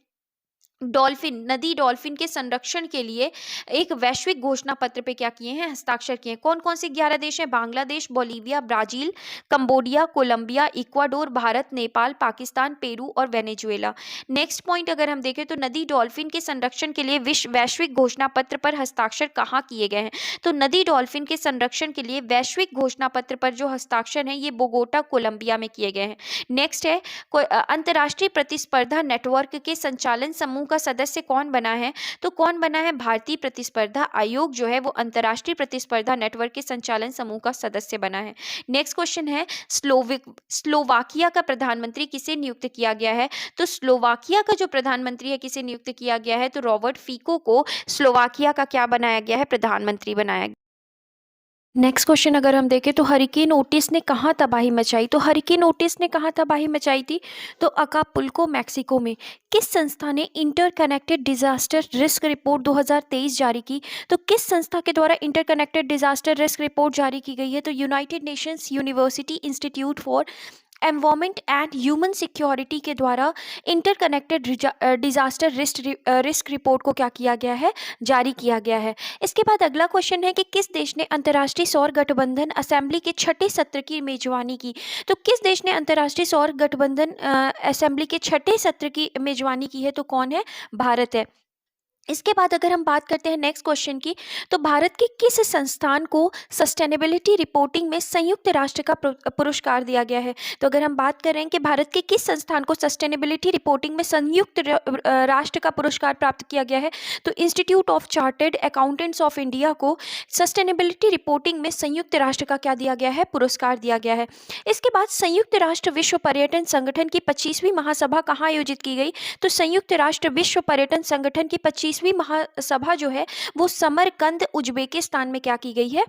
नदी डॉल्फिन के संरक्षण के लिए एक वैश्विक घोषणा पत्र पे क्या किए हैं, हस्ताक्षर किए हैं। कौन कौन से 11 देश हैं, Bangladesh, Bolivia, Brazil, Cambodia, Colombia, Ecuador, Bharat, Nepal, Pakistan, Peru और वेनेजुएला। नेक्स्ट पॉइंट अगर हम देखें तो नदी डॉल्फिन के संरक्षण के लिए वैश्विक घोषणा पत्र पर हस्ताक्षर कहाँ किए गए हैं, तो नदी डॉल्फिन के संरक्षण के लिए वैश्विक घोषणा पत्र पर जो हस्ताक्षर है ये बोगोटा, कोलंबिया में किए गए हैं। नेक्स्ट है अंतर्राष्ट्रीय प्रतिस्पर्धा नेटवर्क के संचालन समूह समूह का सदस्य कौन बना है? तो कौन बना है? भारतीय प्रतिस्पर्धा आयोग जो है वो अंतर्राष्ट्रीय प्रतिस्पर्धा नेटवर्क के संचालन समूह का सदस्य बना है। नेक्स्ट क्वेश्चन है, स्लोवाकिया का प्रधानमंत्री किसे नियुक्त किया गया है? तो स्लोवाकिया का जो प्रधानमंत्री है किसे नियुक्त किया गया है? तो रॉबर्ट फीको को स्लोवाकिया का क्या बनाया गया है? प्रधानमंत्री बनाया गया। नेक्स्ट क्वेश्चन अगर हम देखें तो हरिकेन ओटिस ने कहाँ तबाही मचाई? तो हरिकेन ओटिस ने कहाँ तबाही मचाई थी? तो अकापुल्को मैक्सिको में। किस संस्था ने इंटरकनेक्टेड डिजास्टर रिस्क रिपोर्ट 2023 जारी की? तो किस संस्था के द्वारा इंटरकनेक्टेड डिजास्टर रिस्क रिपोर्ट जारी की गई है? तो United Nations university institute for environment and human security के द्वारा इंटरकनेक्टेड डिजास्टर रिस्क रिपोर्ट को क्या किया गया है? जारी किया गया है। इसके बाद अगला क्वेश्चन है कि किस देश ने अंतर्राष्ट्रीय सौर गठबंधन असेंबली के छठे सत्र की मेजबानी की? तो किस देश ने अंतर्राष्ट्रीय सौर गठबंधन असेंबली के छठे सत्र की मेजबानी की है? तो कौन है? भारत है। इसके बाद अगर हम बात करते हैं नेक्स्ट क्वेश्चन की, तो भारत के किस संस्थान को सस्टेनेबिलिटी रिपोर्टिंग में संयुक्त राष्ट्र का पुरस्कार दिया गया है? तो अगर हम बात कर रहे हैं कि भारत के किस संस्थान को सस्टेनेबिलिटी रिपोर्टिंग में संयुक्त राष्ट्र का पुरस्कार प्राप्त किया गया है? तो institute of chartered accountants of India को सस्टेनेबिलिटी रिपोर्टिंग में संयुक्त राष्ट्र का क्या दिया गया है? पुरस्कार दिया गया है। इसके बाद संयुक्त राष्ट्र विश्व पर्यटन संगठन की 25वीं महासभा कहाँ आयोजित की गई? तो संयुक्त राष्ट्र विश्व पर्यटन संगठन की 25वीं महासभा जो है वो समरकंद उज्बेकिस्तान में क्या की गई है?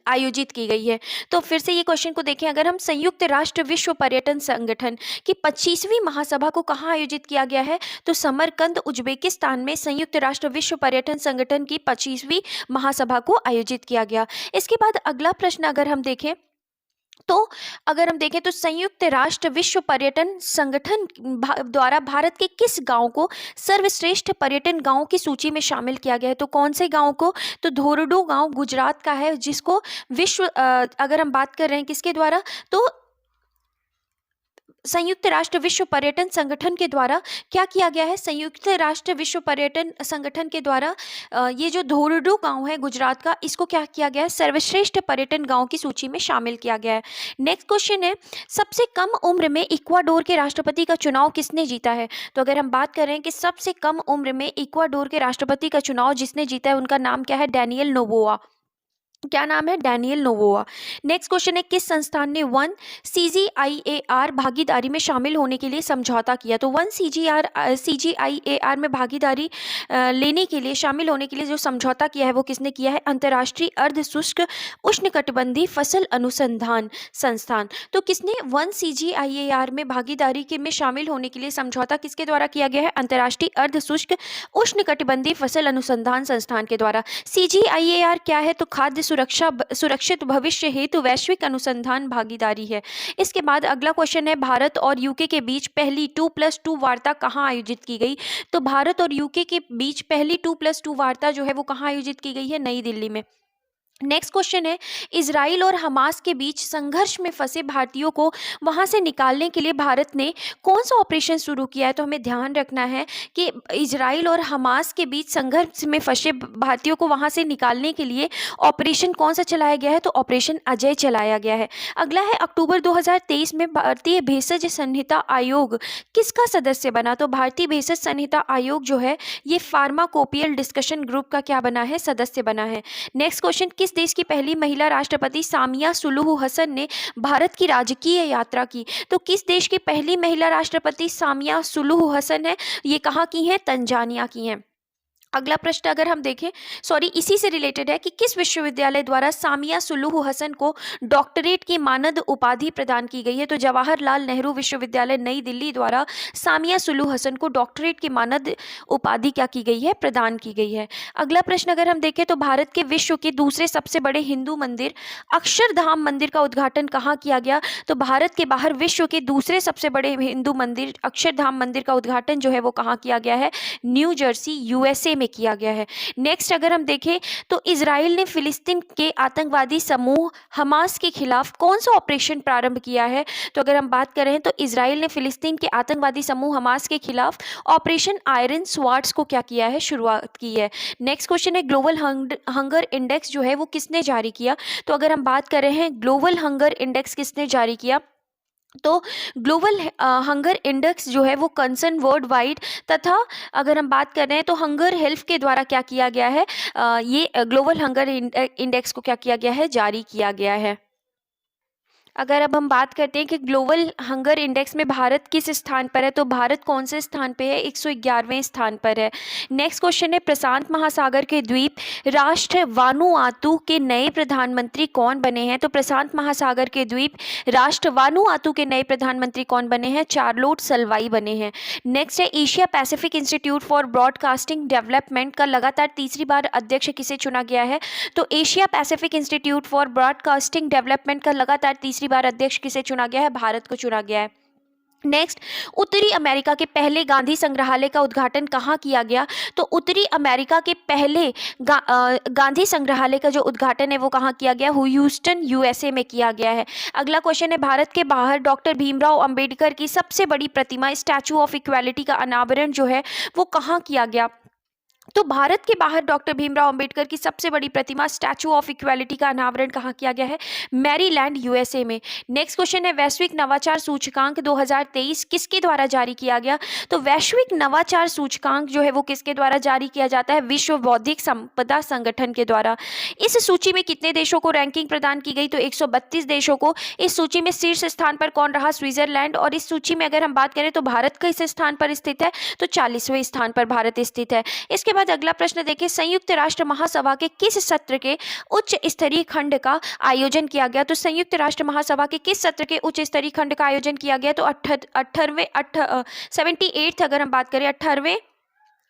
आयोजित की गई है। तो फिर से ये क्वेश्चन को देखें, अगर हम संयुक्त राष्ट्र विश्व पर्यटन संगठन की 25वीं महासभा को कहाँ आयोजित किया गया है? तो समरकंद उज्बेकिस्तान में संयुक्त राष्ट्र विश्व पर्यटन संगठन की 25वीं महासभा को आयोजित किया गया। इसके बाद अगला प्रश्न अगर हम देखें तो संयुक्त राष्ट्र विश्व पर्यटन संगठन द्वारा भारत के किस गांव को सर्वश्रेष्ठ पर्यटन गांव की सूची में शामिल किया गया है? तो कौन से गांव को? तो धोरडो गांव गुजरात का है, जिसको अगर हम बात कर रहे हैं किसके द्वारा, तो संयुक्त राष्ट्र विश्व पर्यटन संगठन के द्वारा क्या किया गया है? संयुक्त राष्ट्र विश्व पर्यटन संगठन के द्वारा ये जो धोरडो गांव है गुजरात का, इसको क्या किया गया है? सर्वश्रेष्ठ पर्यटन गांव की सूची में शामिल किया गया है। नेक्स्ट क्वेश्चन है, सबसे कम उम्र में इक्वाडोर के राष्ट्रपति का चुनाव किसने जीता है? तो अगर हम बात कर रहे हैं कि सबसे कम उम्र में इक्वाडोर के राष्ट्रपति का चुनाव जिसने जीता है, उनका नाम क्या है? Daniel Noboa. क्या नाम है? डैनियल नोवोआ। नेक्स्ट क्वेश्चन है, किस संस्थान ने वन CGIAR भागीदारी में शामिल होने के लिए समझौता किया? तो वन CGIAR में भागीदारी लेने के लिए, शामिल होने के लिए जो समझौता किया है वो किसने किया है? अंतर्राष्ट्रीय अर्ध शुष्क उष्णकटिबंधीय फसल अनुसंधान संस्थान। तो किसने वन CGIAR में भागीदारी में शामिल होने के लिए समझौता किसके द्वारा किया गया है? अंतर्राष्ट्रीय अर्ध शुष्क उष्णकटिबंधीय फसल अनुसंधान संस्थान के द्वारा। CGIAR क्या है? तो खाद्य सुरक्षित भविष्य हेतु वैश्विक अनुसंधान भागीदारी है। इसके बाद अगला क्वेश्चन है, भारत और यूके के बीच पहली 2+2 वार्ता कहाँ आयोजित की गई? तो भारत और यूके के बीच पहली 2+2 वार्ता जो है वो कहाँ आयोजित की गई है? नई दिल्ली में। नेक्स्ट क्वेश्चन है, इजराइल और हमास के बीच संघर्ष में फंसे भारतीयों को वहां से निकालने के लिए भारत ने कौन सा ऑपरेशन शुरू किया है? तो हमें ध्यान रखना है कि इजराइल और हमास के बीच संघर्ष में फंसे भारतीयों को वहां से निकालने के लिए ऑपरेशन कौन सा चलाया गया है? तो ऑपरेशन अजय चलाया गया है। अगला है, अक्टूबर 2023 में भारतीय भेषज संहिता आयोग किसका सदस्य बना? तो भारतीय भेषज संहिता आयोग जो है ये फार्माकोपियल डिस्कशन ग्रुप का क्या बना है? सदस्य बना है। नेक्स्ट क्वेश्चन, किस देश की पहली महिला राष्ट्रपति सामिया सुलूहु हसन ने भारत की राजकीय यात्रा की? तो किस देश की पहली महिला राष्ट्रपति सामिया सुलूहु हसन है? ये कहाँ की हैं? तंजानिया की हैं। अगला प्रश्न अगर हम देखें, इसी से रिलेटेड है कि किस विश्वविद्यालय द्वारा सामिया सुलूहु हसन को डॉक्टरेट की मानद उपाधि प्रदान की गई है? तो जवाहरलाल नेहरू विश्वविद्यालय नई दिल्ली द्वारा सामिया सुलूहु हसन को डॉक्टरेट की मानद उपाधि क्या की गई है? प्रदान की गई है। अगला प्रश्न अगर हम देखें तो भारत के विश्व के दूसरे सबसे बड़े हिंदू मंदिर अक्षरधाम मंदिर का उद्घाटन कहाँ किया गया? तो भारत के बाहर विश्व के दूसरे सबसे बड़े हिंदू मंदिर अक्षरधाम मंदिर का उद्घाटन जो है वो कहाँ किया गया है? न्यू जर्सी USA में किया गया है। नेक्स्ट अगर हम देखें तो इजराइल ने फिलिस्तीन के आतंकवादी समूह हमास के खिलाफ कौन सा ऑपरेशन प्रारंभ किया है? तो अगर हम बात करें तो इजराइल ने फिलिस्तीन के आतंकवादी समूह हमास के खिलाफ ऑपरेशन आयरन स्वार्ड्स को क्या किया है? शुरुआत की है। नेक्स्ट क्वेश्चन है, ग्लोबल हंगर इंडेक्स जो है वो किसने जारी किया? तो अगर हम बात कर रहे हैं ग्लोबल हंगर इंडेक्स किसने जारी किया? तो ग्लोबल हंगर इंडेक्स जो है वो कंसर्न वर्ल्ड वाइड, तथा अगर हम बात कर रहे हैं तो हंगर हेल्थ के द्वारा क्या किया गया है, ये ग्लोबल हंगर इंडेक्स को क्या किया गया है, जारी किया गया है। अगर अब हम बात करते हैं कि ग्लोबल हंगर इंडेक्स में भारत किस स्थान पर है, तो भारत कौन से स्थान पे है, 111वें स्थान पर है। नेक्स्ट क्वेश्चन है, प्रशांत महासागर के द्वीप राष्ट्र वानुआतू के नए प्रधानमंत्री कौन बने हैं, तो प्रशांत महासागर के द्वीप राष्ट्र वानुआतू के नए प्रधानमंत्री कौन बने हैं, चार्लोट सलवाई बने हैं। नेक्स्ट है, Asia Pacific institute for broadcasting development का लगातार तीसरी बार अध्यक्ष किसे चुना गया है, तो Asia Pacific institute for broadcasting development का लगातार तीसरी बार अध्यक्ष किसे चुना गया है, भारत को चुना गया है। नेक्स्ट, उत्तरी अमेरिका के पहले गांधी संग्रहालय का उद्घाटन कहाँ किया गया, तो उत्तरी अमेरिका के पहले गांधी संग्रहालय का जो उद्घाटन है वो कहाँ किया गया, ह्यूस्टन यूएसए में किया गया है। अगला क्वेश्चन है, भारत के बाहर डॉक्टर भीमराव अंबेडकर की सबसे बड़ी प्रतिमा स्टैचू ऑफ इक्वालिटी का अनावरण जो है वो कहाँ किया गया, तो भारत के बाहर डॉक्टर भीमराव अंबेडकर की सबसे बड़ी प्रतिमा स्टैचू ऑफ इक्वालिटी का अनावरण कहाँ किया गया है, मैरीलैंड यूएसए में। नेक्स्ट क्वेश्चन है, वैश्विक नवाचार सूचकांक 2023 किसके द्वारा जारी किया गया, तो वैश्विक नवाचार सूचकांक जो है वो किसके द्वारा जारी किया जाता है, विश्व बौद्धिक संपदा संगठन के द्वारा। इस सूची में कितने देशों को रैंकिंग प्रदान की गई, तो 132 देशों को। इस सूची में शीर्ष स्थान पर कौन रहा, स्विट्जरलैंड। और इस सूची में अगर हम बात करें तो भारत किस स्थान पर स्थित है, तो 40वें स्थान पर भारत स्थित है। इसके बाद अगला प्रश्न देखिए, संयुक्त राष्ट्र महासभा के किस सत्र के उच्च स्तरीय खंड का आयोजन किया गया, तो संयुक्त राष्ट्र महासभा के किस सत्र के उच्च स्तरीय खंड का आयोजन किया गया, तो 78 अगर हम बात करें 18वें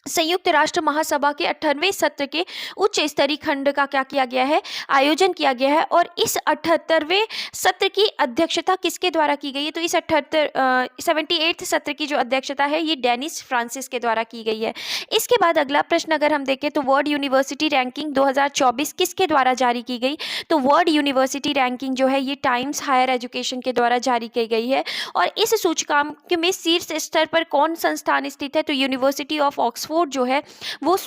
संयुक्त राष्ट्र महासभा के 18वें सत्र के उच्च स्तरीय खंड का क्या किया गया है, आयोजन किया गया है। और इस 78वें सत्र की अध्यक्षता किसके द्वारा की गई है, तो इस 78 सत्र की जो अध्यक्षता है ये डेनिस फ्रांसिस के द्वारा की गई है। इसके बाद अगला प्रश्न अगर हम देखें तो वर्ल्ड यूनिवर्सिटी रैंकिंग 2024 किसके द्वारा जारी की गई, तो वर्ल्ड यूनिवर्सिटी रैंकिंग जो है ये टाइम्स हायर एजुकेशन के द्वारा जारी की गई है। और इस सूचकांक में शीर्ष स्तर पर कौन संस्थान स्थित है, तो यूनिवर्सिटी ऑफ ऑक्सफोर्ड जो है वो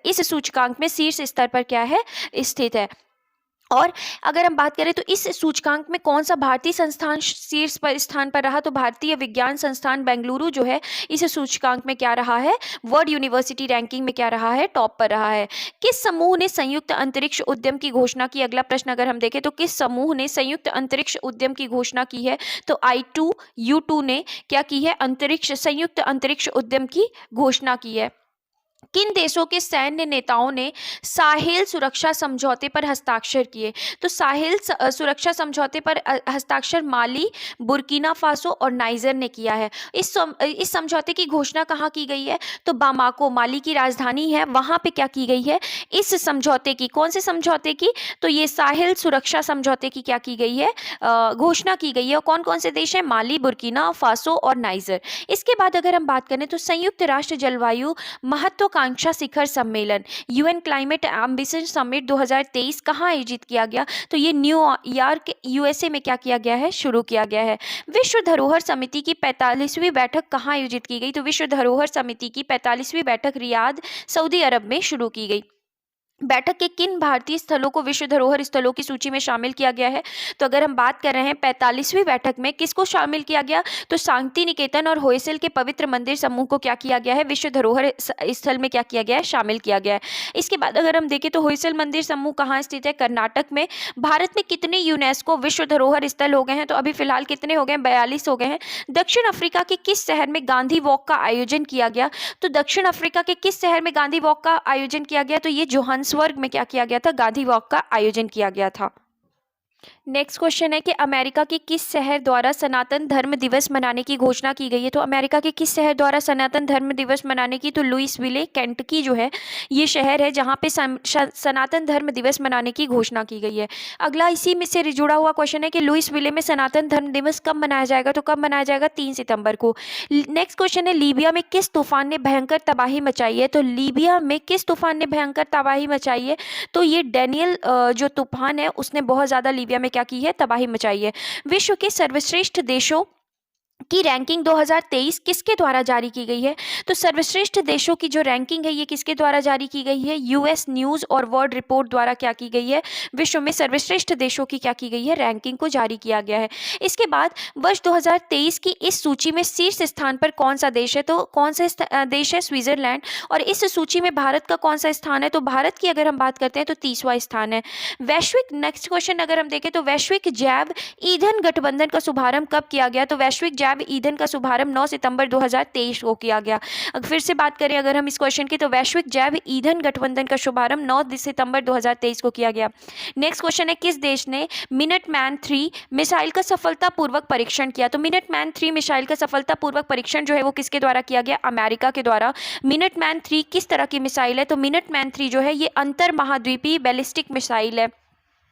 इस सूचकांक में शीर्ष स्तर पर क्या है, स्थित है। और अगर हम बात करें तो इस सूचकांक में कौन सा भारतीय संस्थान शीर्ष पर स्थान पर रहा, तो भारतीय विज्ञान संस्थान बेंगलुरु जो है इस सूचकांक में क्या रहा है, वर्ल्ड यूनिवर्सिटी रैंकिंग में क्या रहा है, टॉप पर रहा है। किस समूह ने संयुक्त अंतरिक्ष उद्यम की घोषणा की, अगला प्रश्न अगर हम देखें तो किस समूह ने संयुक्त अंतरिक्ष उद्यम की घोषणा की है, तो I2U2 ने क्या की है, संयुक्त अंतरिक्ष उद्यम की घोषणा की है। किन देशों के सैन्य नेताओं ने साहेल सुरक्षा समझौते पर हस्ताक्षर किए, तो साहेल सुरक्षा समझौते पर हस्ताक्षर माली, बुर्किना फासो और नाइजर ने किया है। इस समझौते की घोषणा कहाँ की गई है, तो बामाको, माली की राजधानी है, वहाँ पे क्या की गई है, इस समझौते की, कौन से समझौते की, तो ये साहेल सुरक्षा समझौते की क्या की गई है, घोषणा की गई है। और कौन कौन से देश हैं, माली, बुर्किना फासो और नाइजर। इसके बाद अगर हम बात करें तो संयुक्त राष्ट्र जलवायु महत्वाकांक्षा शिखर सम्मेलन यूएन क्लाइमेट एम्बिशन समिट 2023 कहाँ आयोजित किया गया, तो ये न्यूयॉर्क यूएसए में क्या किया गया है, शुरू किया गया है। विश्व धरोहर समिति की 45वीं बैठक कहाँ आयोजित की गई, तो विश्व धरोहर समिति की 45वीं बैठक रियाद, सऊदी अरब में शुरू की गई। बैठक के किन भारतीय स्थलों को विश्व धरोहर स्थलों की सूची में शामिल किया गया है, तो अगर हम बात कर रहे हैं 45वीं बैठक में किसको शामिल किया गया, तो शांति निकेतन और होयसल के पवित्र मंदिर समूह को क्या किया गया है, विश्व धरोहर स्थल में क्या किया गया है, शामिल किया गया है। इसके बाद अगर हम देखें तो होयसल मंदिर समूह कहाँ स्थित है, कर्नाटक में। भारत में कितने यूनेस्को विश्व धरोहर स्थल हो गए हैं, तो अभी फिलहाल कितने हो गए हैं, 42 हो गए हैं। दक्षिण अफ्रीका के किस शहर में गांधी वॉक का आयोजन किया गया, तो दक्षिण अफ्रीका के किस शहर में गांधी वॉक का आयोजन किया गया, तो ये जोहान्सबर्ग में क्या किया गया था, गांधी वॉक का आयोजन किया गया था। नेक्स्ट क्वेश्चन है कि अमेरिका के किस शहर द्वारा सनातन धर्म दिवस मनाने की घोषणा की गई है, तो अमेरिका के किस शहर द्वारा सनातन धर्म दिवस मनाने की, तो लुइसविले केंटकी जो है ये शहर है जहाँ पे सनातन धर्म दिवस मनाने की घोषणा की गई है। अगला इसी में से जुड़ा हुआ क्वेश्चन है कि लुइसविले में सनातन धर्म दिवस कब मनाया जाएगा, तो कब मनाया जाएगा, 3 सितंबर को। नेक्स्ट क्वेश्चन है, लीबिया में किस तूफान ने भयंकर तबाही मचाई है, तो लीबिया में किस तूफान ने भयंकर तबाही मचाई है, तो ये डेनियल जो तूफान है उसने बहुत ज़्यादा लीबिया में क्या की है, तबाही मचाई है। विश्व के सर्वश्रेष्ठ देशों की रैंकिंग 2023 किसके द्वारा जारी की गई है? तो सर्वश्रेष्ठ देशों की जो रैंकिंग है ये किसके द्वारा जारी की गई है? यूएस न्यूज़ और वर्ल्ड रिपोर्ट द्वारा क्या की गई है? विश्व में सर्वश्रेष्ठ देशों की क्या की गई है? रैंकिंग को जारी किया गया है। इसके बाद वर्ष 2023 की इस सूची में शीर्ष स्थान पर कौन सा देश है? तो कौन सा देश है? स्विट्जरलैंड। और इस सूची में भारत का कौन सा स्थान है? तो भारत की अगर हम बात करते हैं तो 30वां स्थान है। वैश्विक नेक्स्ट क्वेश्चन अगर हम देखें तो वैश्विक जैव ईंधन गठबंधन का शुभारंभ कब किया गया? तो वैश्विक जैव ईंधन का शुभारंभ 9 सितंबर 2023 को किया गया। फिर से बात करें अगर हम इस क्वेश्चन की तो वैश्विक जैव ईंधन गठबंधन का शुभारंभ 9 सितंबर 2023 को किया गया। नेक्स्ट क्वेश्चन है किस देश ने मिनटमैन 3 मिसाइल का सफलतापूर्वक परीक्षण किया? तो मिनटमैन 3 मिसाइल का सफलतापूर्वक परीक्षण जो है वो किसके द्वारा किया गया? अमेरिका के द्वारा। मिनटमैन 3 किस तरह की मिसाइल है? तो मिनटमैन 3 जो है ये अंतर महाद्वीपीय बैलिस्टिक मिसाइल है।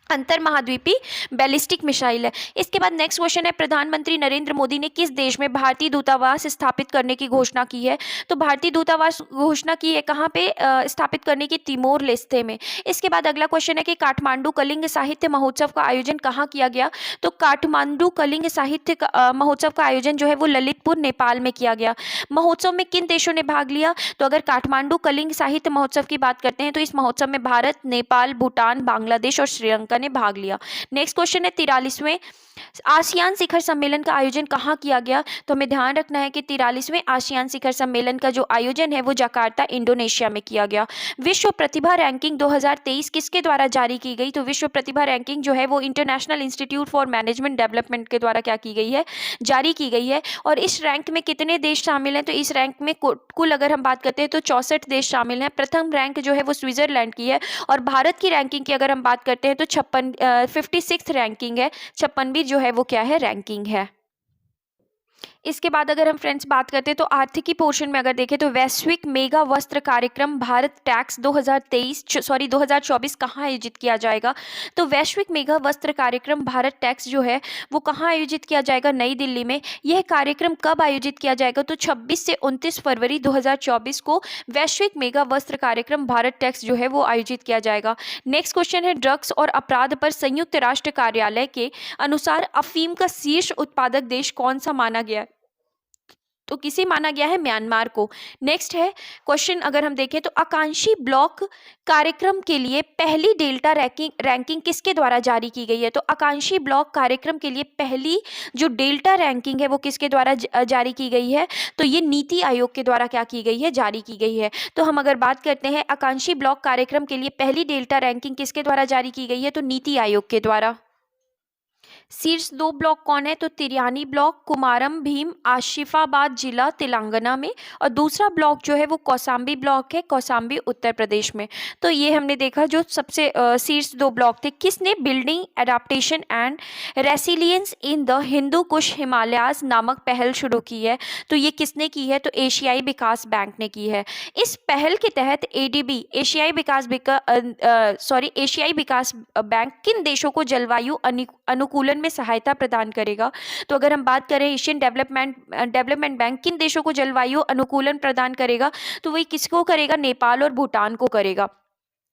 अंतर महाद्वीपीय बैलिस्टिक मिसाइल है। इसके बाद नेक्स्ट क्वेश्चन है प्रधानमंत्री नरेंद्र मोदी ने किस देश में भारतीय दूतावास स्थापित करने की घोषणा की है? तो भारतीय दूतावास घोषणा की है कहाँ पे? स्थापित करने की तिमोर लेस्ते में। इसके बाद अगला क्वेश्चन है कि काठमांडू कलिंग साहित्य महोत्सव का आयोजन कहाँ किया गया? तो काठमांडू कलिंग साहित्य महोत्सव का आयोजन जो है वो ललितपुर नेपाल में किया गया। महोत्सव में किन देशों ने भाग लिया? तो अगर काठमांडू कलिंग साहित्य महोत्सव की बात करते हैं तो इस महोत्सव में भारत, नेपाल, भूटान, बांग्लादेश और श्रीलंका ने भाग लिया। नेक्स्ट क्वेश्चन है 43वें आसियान शिखर सम्मेलन का आयोजन कहाँ किया गया? तो हमें ध्यान रखना है कि 43वें आसियान शिखर सम्मेलन का जो आयोजन है वो जकार्ता इंडोनेशिया में किया गया। विश्व प्रतिभा रैंकिंग 2023 किसके द्वारा जारी की गई? तो विश्व प्रतिभा रैंकिंग जो है वो international institute for management development के द्वारा क्या की गई है? जारी की गई है। और इस रैंक में कितने देश शामिल हैं? तो इस रैंक में कुल अगर हम बात करते हैं तो 64 देश शामिल हैं। प्रथम रैंक जो है वो स्विट्जरलैंड की है और भारत की रैंकिंग की अगर हम बात करते हैं तो 56 रैंकिंग है। 56वीं जो है वो क्या है? रैंकिंग है। इसके बाद अगर हम फ्रेंड्स बात करते हैं तो आर्थिकी पोर्शन में अगर देखें तो वैश्विक मेगा वस्त्र कार्यक्रम भारत टैक्स 2024 कहाँ आयोजित किया जाएगा? तो वैश्विक मेगा वस्त्र कार्यक्रम भारत टैक्स जो है वो कहाँ आयोजित किया जाएगा? नई दिल्ली में। यह कार्यक्रम कब आयोजित किया जाएगा? तो 26 से 29 फरवरी 2024 को वैश्विक मेगा वस्त्र कार्यक्रम भारत टैक्स जो है वो आयोजित किया जाएगा। नेक्स्ट क्वेश्चन है ड्रग्स और अपराध पर संयुक्त राष्ट्र कार्यालय के अनुसार अफीम का शीर्ष उत्पादक देश कौन सा माना गया? तो किसे माना गया है? म्यांमार को। नेक्स्ट है क्वेश्चन अगर हम देखें तो आकांक्षी ब्लॉक कार्यक्रम के लिए पहली डेल्टा रैंकिंग किसके द्वारा जारी की गई है? तो आकांक्षी ब्लॉक कार्यक्रम के लिए पहली जो डेल्टा रैंकिंग है वो किसके द्वारा जारी की गई है? तो ये नीति आयोग के द्वारा क्या की गई है? जारी की गई है। तो हम अगर बात करते हैं आकांक्षी ब्लॉक कार्यक्रम के लिए पहली डेल्टा रैंकिंग किसके द्वारा जारी की गई है? तो नीति आयोग के द्वारा। शीर्ष 2 ब्लॉक कौन है? तो तिरयानी ब्लॉक कुमारम भीम आसिफाबाद जिला तेलंगाना में और दूसरा ब्लॉक जो है वो कौसाम्बी ब्लॉक है, कौसाम्बी उत्तर प्रदेश में। तो ये हमने देखा जो सबसे शीर्ष 2 ब्लॉक थे। किसने building adaptation and resilience in the Hindu Kush Himalayas नामक पहल शुरू की है? तो ये किसने की है? तो एशियाई विकास बैंक ने की है। इस पहल के तहत एडीबी एशियाई विकास बैंक किन देशों को जलवायु अनुकूलन में सहायता प्रदान करेगा? तो अगर हम बात करें एशियन डेवलपमेंट बैंक किन देशों को जलवायु अनुकूलन प्रदान करेगा? तो वही किसको करेगा? नेपाल और भूटान को करेगा।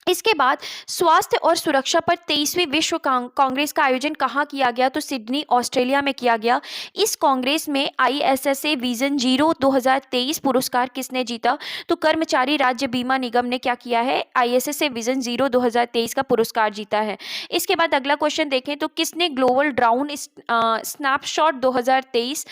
इसके बाद स्वास्थ्य और सुरक्षा पर 23वीं विश्व कांग्रेस का आयोजन कहाँ किया गया? तो सिडनी ऑस्ट्रेलिया में किया गया। इस कांग्रेस में ISSA विजन 0 2023 पुरस्कार किसने जीता? तो कर्मचारी राज्य बीमा निगम ने क्या किया है? ISSA विजन 0 2023 का पुरस्कार जीता है। इसके बाद अगला क्वेश्चन देखें तो किसने ग्लोबल ड्राउन स्नैपशॉट 2023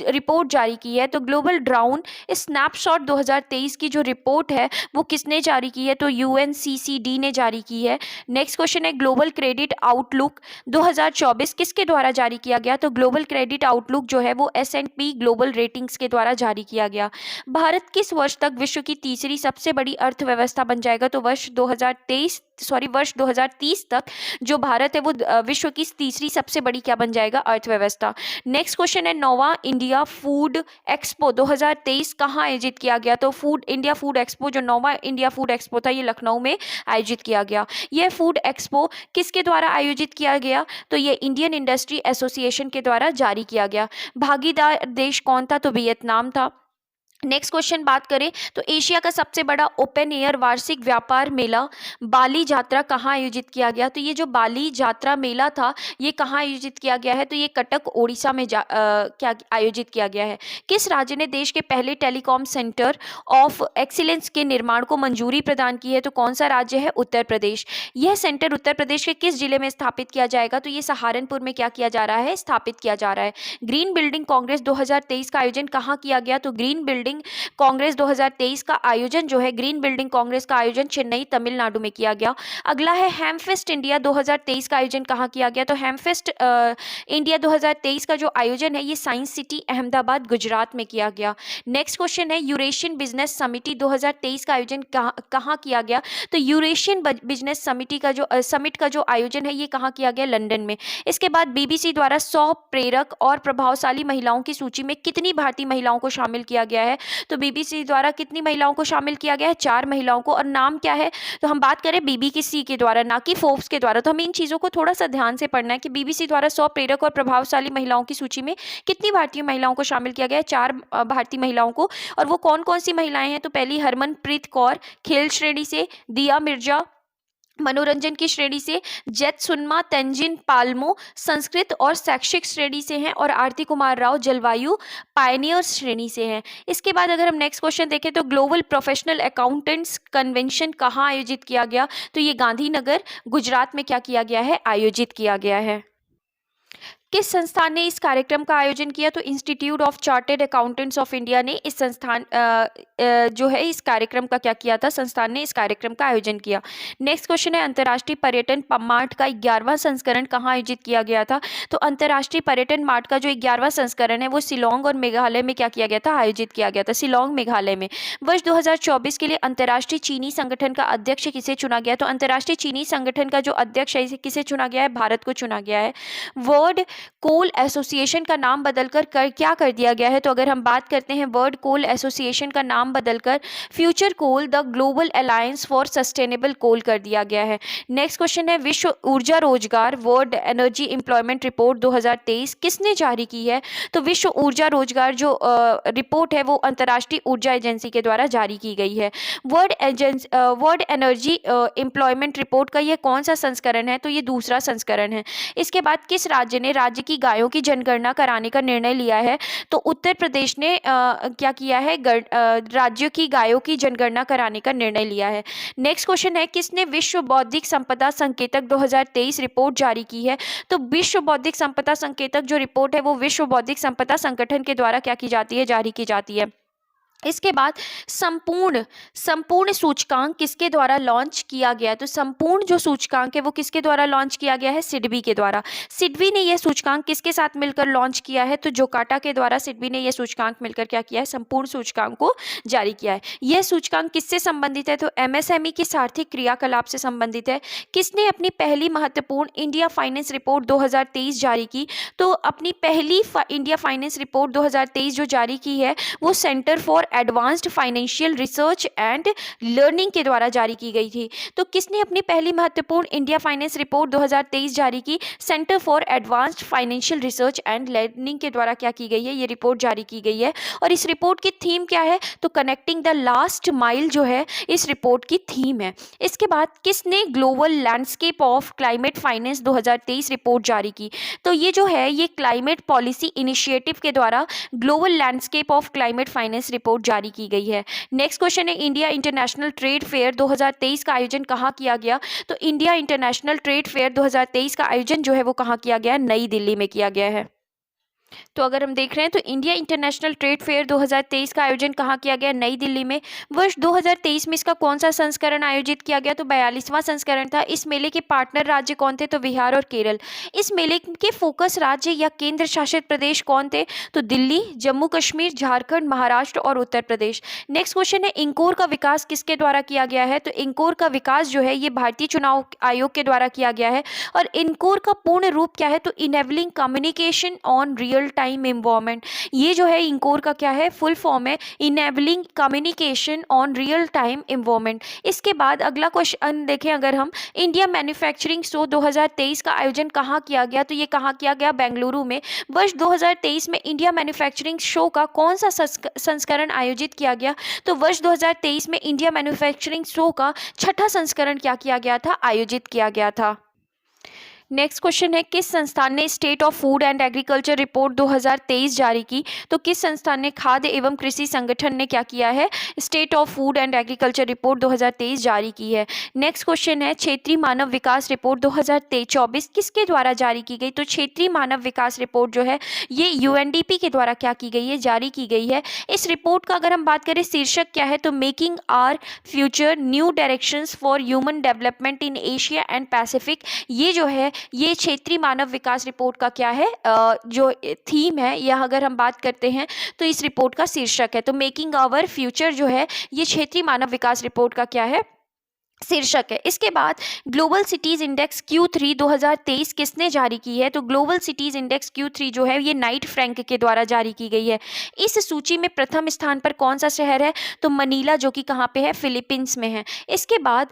रिपोर्ट जारी की है? तो ग्लोबल ड्राउन स्नैपशॉट 2023 की जो रिपोर्ट है वो किसने जारी की है? तो UNCCD ने जारी की है। नेक्स्ट क्वेश्चन है ग्लोबल क्रेडिट आउटलुक 2024 किसके द्वारा जारी किया गया? तो ग्लोबल क्रेडिट आउटलुक जो है वो S&P ग्लोबल रेटिंग्स के द्वारा जारी किया गया। भारत किस वर्ष तक विश्व की तीसरी सबसे बड़ी अर्थव्यवस्था बन जाएगा? तो वर्ष 2030 तक जो भारत है वो विश्व की तीसरी सबसे बड़ी क्या बन जाएगा? अर्थव्यवस्था। नेक्स्ट क्वेश्चन है 9वां इंडिया फूड एक्सपो 2023 कहाँ आयोजित किया गया? तो इंडिया फूड एक्सपो जो 9वां इंडिया फूड एक्सपो था ये लखनऊ में आयोजित किया गया। यह फूड एक्सपो किसके द्वारा आयोजित किया गया? तो ये इंडियन इंडस्ट्री एसोसिएशन के द्वारा जारी किया गया। भागीदार देश कौन था? तो वियतनाम था। नेक्स्ट क्वेश्चन बात करें तो एशिया का सबसे बड़ा ओपन एयर वार्षिक व्यापार मेला बाली यात्रा कहाँ आयोजित किया गया? तो ये जो बाली यात्रा मेला था ये कहाँ आयोजित किया गया है? तो ये कटक ओडिशा में क्या आयोजित किया गया है। किस राज्य ने देश के पहले टेलीकॉम सेंटर ऑफ एक्सीलेंस के निर्माण को मंजूरी प्रदान की है? तो कौन सा राज्य है? उत्तर प्रदेश। यह सेंटर उत्तर प्रदेश के किस जिले में स्थापित किया जाएगा? तो ये सहारनपुर में क्या किया जा रहा है? स्थापित किया जा रहा है। ग्रीन बिल्डिंग कांग्रेस 2023 का आयोजन कहाँ किया गया? तो ग्रीन बिल्डिंग कांग्रेस 2023 का आयोजन जो है ग्रीन बिल्डिंग कांग्रेस का आयोजन चेन्नई तमिलनाडु में किया गया। अगला है हेमफेस्ट इंडिया 2023 का आयोजन कहाँ किया गया? तो हेमफेस्ट इंडिया 2023 का जो आयोजन है ये साइंस सिटी अहमदाबाद गुजरात में किया गया। नेक्स्ट क्वेश्चन है यूरेशियन बिजनेस समिटी 2023 का आयोजन कहाँ किया गया? तो यूरेशियन बिजनेस समिति का जो समिट का जो आयोजन है ये कहाँ किया गया? लंदन में। इसके बाद बीबीसी द्वारा 100 प्रेरक और प्रभावशाली महिलाओं की सूची में कितनी भारतीय महिलाओं को शामिल किया गया है? तो बीबीसी द्वारा कितनी महिलाओं को शामिल किया गया है? 4 महिलाओं को। और नाम क्या है? तो हम बात करें बीबीसी के द्वारा, ना कि फोर्ब्स के द्वारा। तो हमें इन चीज़ों को थोड़ा सा ध्यान से पढ़ना है कि बीबीसी द्वारा 100 प्रेरक और प्रभावशाली महिलाओं की सूची में कितनी भारतीय महिलाओं को शामिल किया गया है? 4 भारतीय महिलाओं को। और वो कौन कौन सी महिलाएं हैं? तो पहली हरमनप्रीत कौर खेल श्रेणी से, दिया मिर्जा मनोरंजन की श्रेणी से, जैतसुनमा तेंजिन पाल्मो संस्कृत और शैक्षिक श्रेणी से हैं, और आरती कुमार राव जलवायु पायनियर्स श्रेणी से हैं। इसके बाद अगर हम नेक्स्ट क्वेश्चन देखें तो ग्लोबल प्रोफेशनल अकाउंटेंट्स कन्वेंशन कहाँ आयोजित किया गया? तो ये गांधीनगर गुजरात में क्या किया गया है? आयोजित किया गया है। किस संस्थान ने इस कार्यक्रम का आयोजन किया? तो institute of chartered accountants of India ने इस संस्थान जो है इस कार्यक्रम का क्या किया था? संस्थान ने इस कार्यक्रम का आयोजन किया। नेक्स्ट क्वेश्चन है अंतर्राष्ट्रीय पर्यटन मार्ट का 11वां संस्करण कहाँ आयोजित किया गया था? तो अंतर्राष्ट्रीय पर्यटन मार्ट का जो 11वां संस्करण है वो शिलोंग और मेघालय में क्या किया गया था? आयोजित किया गया था, शिलोंग मेघालय में। वर्ष 2024 के लिए अंतर्राष्ट्रीय चीनी संगठन का अध्यक्ष किसे चुना गया? तो अंतर्राष्ट्रीय चीनी संगठन का जो अध्यक्ष है किसे चुना गया है? भारत को चुना गया है। वर्ल्ड कोल एसोसिएशन का नाम बदलकर क्या कर दिया गया है? तो अगर हम बात करते हैं वर्ल्ड कोल एसोसिएशन का नाम बदलकर future coal the global alliance for sustainable coal कर दिया गया है। नेक्स्ट क्वेश्चन है विश्व ऊर्जा रोजगार वर्ल्ड एनर्जी एम्प्लॉयमेंट रिपोर्ट 2023 किसने जारी की है? तो विश्व ऊर्जा रोजगार जो रिपोर्ट है वो अंतर्राष्ट्रीय ऊर्जा एजेंसी के द्वारा जारी की गई है। वर्ल्ड एनर्जी एम्प्लॉयमेंट रिपोर्ट का ये कौन सा संस्करण है? तो ये दूसरा संस्करण है। इसके बाद किस राज्य ने राज्य की गायों की जनगणना कराने का निर्णय लिया है? तो उत्तर प्रदेश ने क्या किया है? राज्यों की गायों की जनगणना कराने का निर्णय लिया है। नेक्स्ट क्वेश्चन है किसने विश्व बौद्धिक संपदा संकेतक 2023 रिपोर्ट जारी की है? तो विश्व बौद्धिक संपदा संकेतक जो रिपोर्ट है वो विश्व बौद्धिक संपदा संगठन के द्वारा क्या की जाती है? जारी की जाती है। इसके बाद संपूर्ण सूचकांक किसके द्वारा लॉन्च किया गया? तो संपूर्ण जो सूचकांक है वो किसके द्वारा लॉन्च किया गया है? सिडबी के द्वारा। सिडबी ने यह सूचकांक किसके साथ मिलकर लॉन्च किया है? तो जोकाटा के द्वारा सिडबी ने यह सूचकांक मिलकर क्या किया है? संपूर्ण सूचकांक को जारी किया है। यह सूचकांक किससे संबंधित है? तो एमएसएमई की आर्थिक क्रियाकलाप से संबंधित है। किसने अपनी पहली महत्वपूर्ण इंडिया फाइनेंस रिपोर्ट 2023 जारी की? तो अपनी पहली इंडिया फाइनेंस रिपोर्ट 2023 जो जारी की है वो centre for advanced financial research and learning के द्वारा जारी की गई थी। तो किसने अपनी पहली महत्वपूर्ण इंडिया फाइनेंस रिपोर्ट 2023 जारी की? Centre for advanced financial research and learning के द्वारा क्या की गई है? ये रिपोर्ट जारी की गई है। और इस रिपोर्ट की थीम क्या है? तो कनेक्टिंग द लास्ट माइल जो है इस रिपोर्ट की थीम है। इसके बाद किसने global landscape of climate finance 2023 report जारी की? तो ये जो है ये क्लाइमेट पॉलिसी इनिशिएटिव के द्वारा global landscape of climate finance report जारी की गई है। नेक्स्ट क्वेश्चन है इंडिया इंटरनेशनल ट्रेड फेयर 2023 का आयोजन कहाँ किया गया? तो इंडिया इंटरनेशनल ट्रेड फेयर 2023 का आयोजन जो है वो कहाँ किया गया है? नई दिल्ली में किया गया है। तो अगर हम देख रहे हैं तो इंडिया इंटरनेशनल ट्रेड फेयर 2023 का आयोजन कहाँ किया गया? नई दिल्ली में। वर्ष 2023 में इसका कौन सा संस्करण आयोजित किया गया? तो 42वां संस्करण था। इस मेले के पार्टनर राज्य कौन थे? तो बिहार और केरल। इस मेले के फोकस राज्य या केंद्र शासित प्रदेश कौन थे? तो दिल्ली, जम्मू कश्मीर, झारखंड, महाराष्ट्र और उत्तर प्रदेश। नेक्स्ट क्वेश्चन है इंकोर का विकास किसके द्वारा किया गया है? तो इंकोर का विकास जो है ये भारतीय चुनाव आयोग के द्वारा किया गया है। और इंकोर का पूर्ण रूप क्या है? तो enabling communication on real real time environment. ये जो है इंकोर का क्या है, फुल फॉर्म है, enabling communication on real time environment. इसके बाद अगला क्वेश्चन देखें अगर हम, इंडिया मैन्युफैक्चरिंग शो 2023 का आयोजन कहाँ किया गया, तो ये कहाँ किया गया, बेंगलुरु में। वर्ष 2023 में इंडिया मैन्युफैक्चरिंग शो का कौन सा संस्करण आयोजित किया गया, तो वर्ष 2023 में इंडिया मैन्युफैक्चरिंग शो का छठा संस्करण क्या किया गया था, आयोजित किया गया था। नेक्स्ट क्वेश्चन है, किस संस्थान ने state of food and agriculture report 2023 जारी की, तो किस संस्थान ने, खाद्य एवं कृषि संगठन ने क्या किया है, state of food and agriculture report 2023 जारी की है। नेक्स्ट क्वेश्चन है, क्षेत्रीय मानव विकास रिपोर्ट 2024 किसके द्वारा जारी की गई, तो क्षेत्रीय मानव विकास रिपोर्ट जो है ये यूएनडीपी के द्वारा क्या की गई है, जारी की गई है। इस रिपोर्ट का अगर हम बात करें शीर्षक क्या है, तो making our future new directions for human development in Asia and Pacific. ये जो है ये क्षेत्रीय मानव विकास रिपोर्ट का क्या है, जो थीम है, यह अगर हम बात करते हैं तो इस रिपोर्ट का शीर्षक है। तो मेकिंग आवर फ्यूचर जो है ये क्षेत्रीय मानव विकास रिपोर्ट का क्या है, शीर्षक है। इसके बाद ग्लोबल सिटीज इंडेक्स Q3 2023 किसने जारी की है, तो ग्लोबल सिटीज इंडेक्स Q3 जो है ये नाइट फ्रैंक के द्वारा जारी की गई है। इस सूची में प्रथम स्थान पर कौन सा शहर है, तो मनीला, जो कि कहाँ पे है, फिलीपींस में है। इसके बाद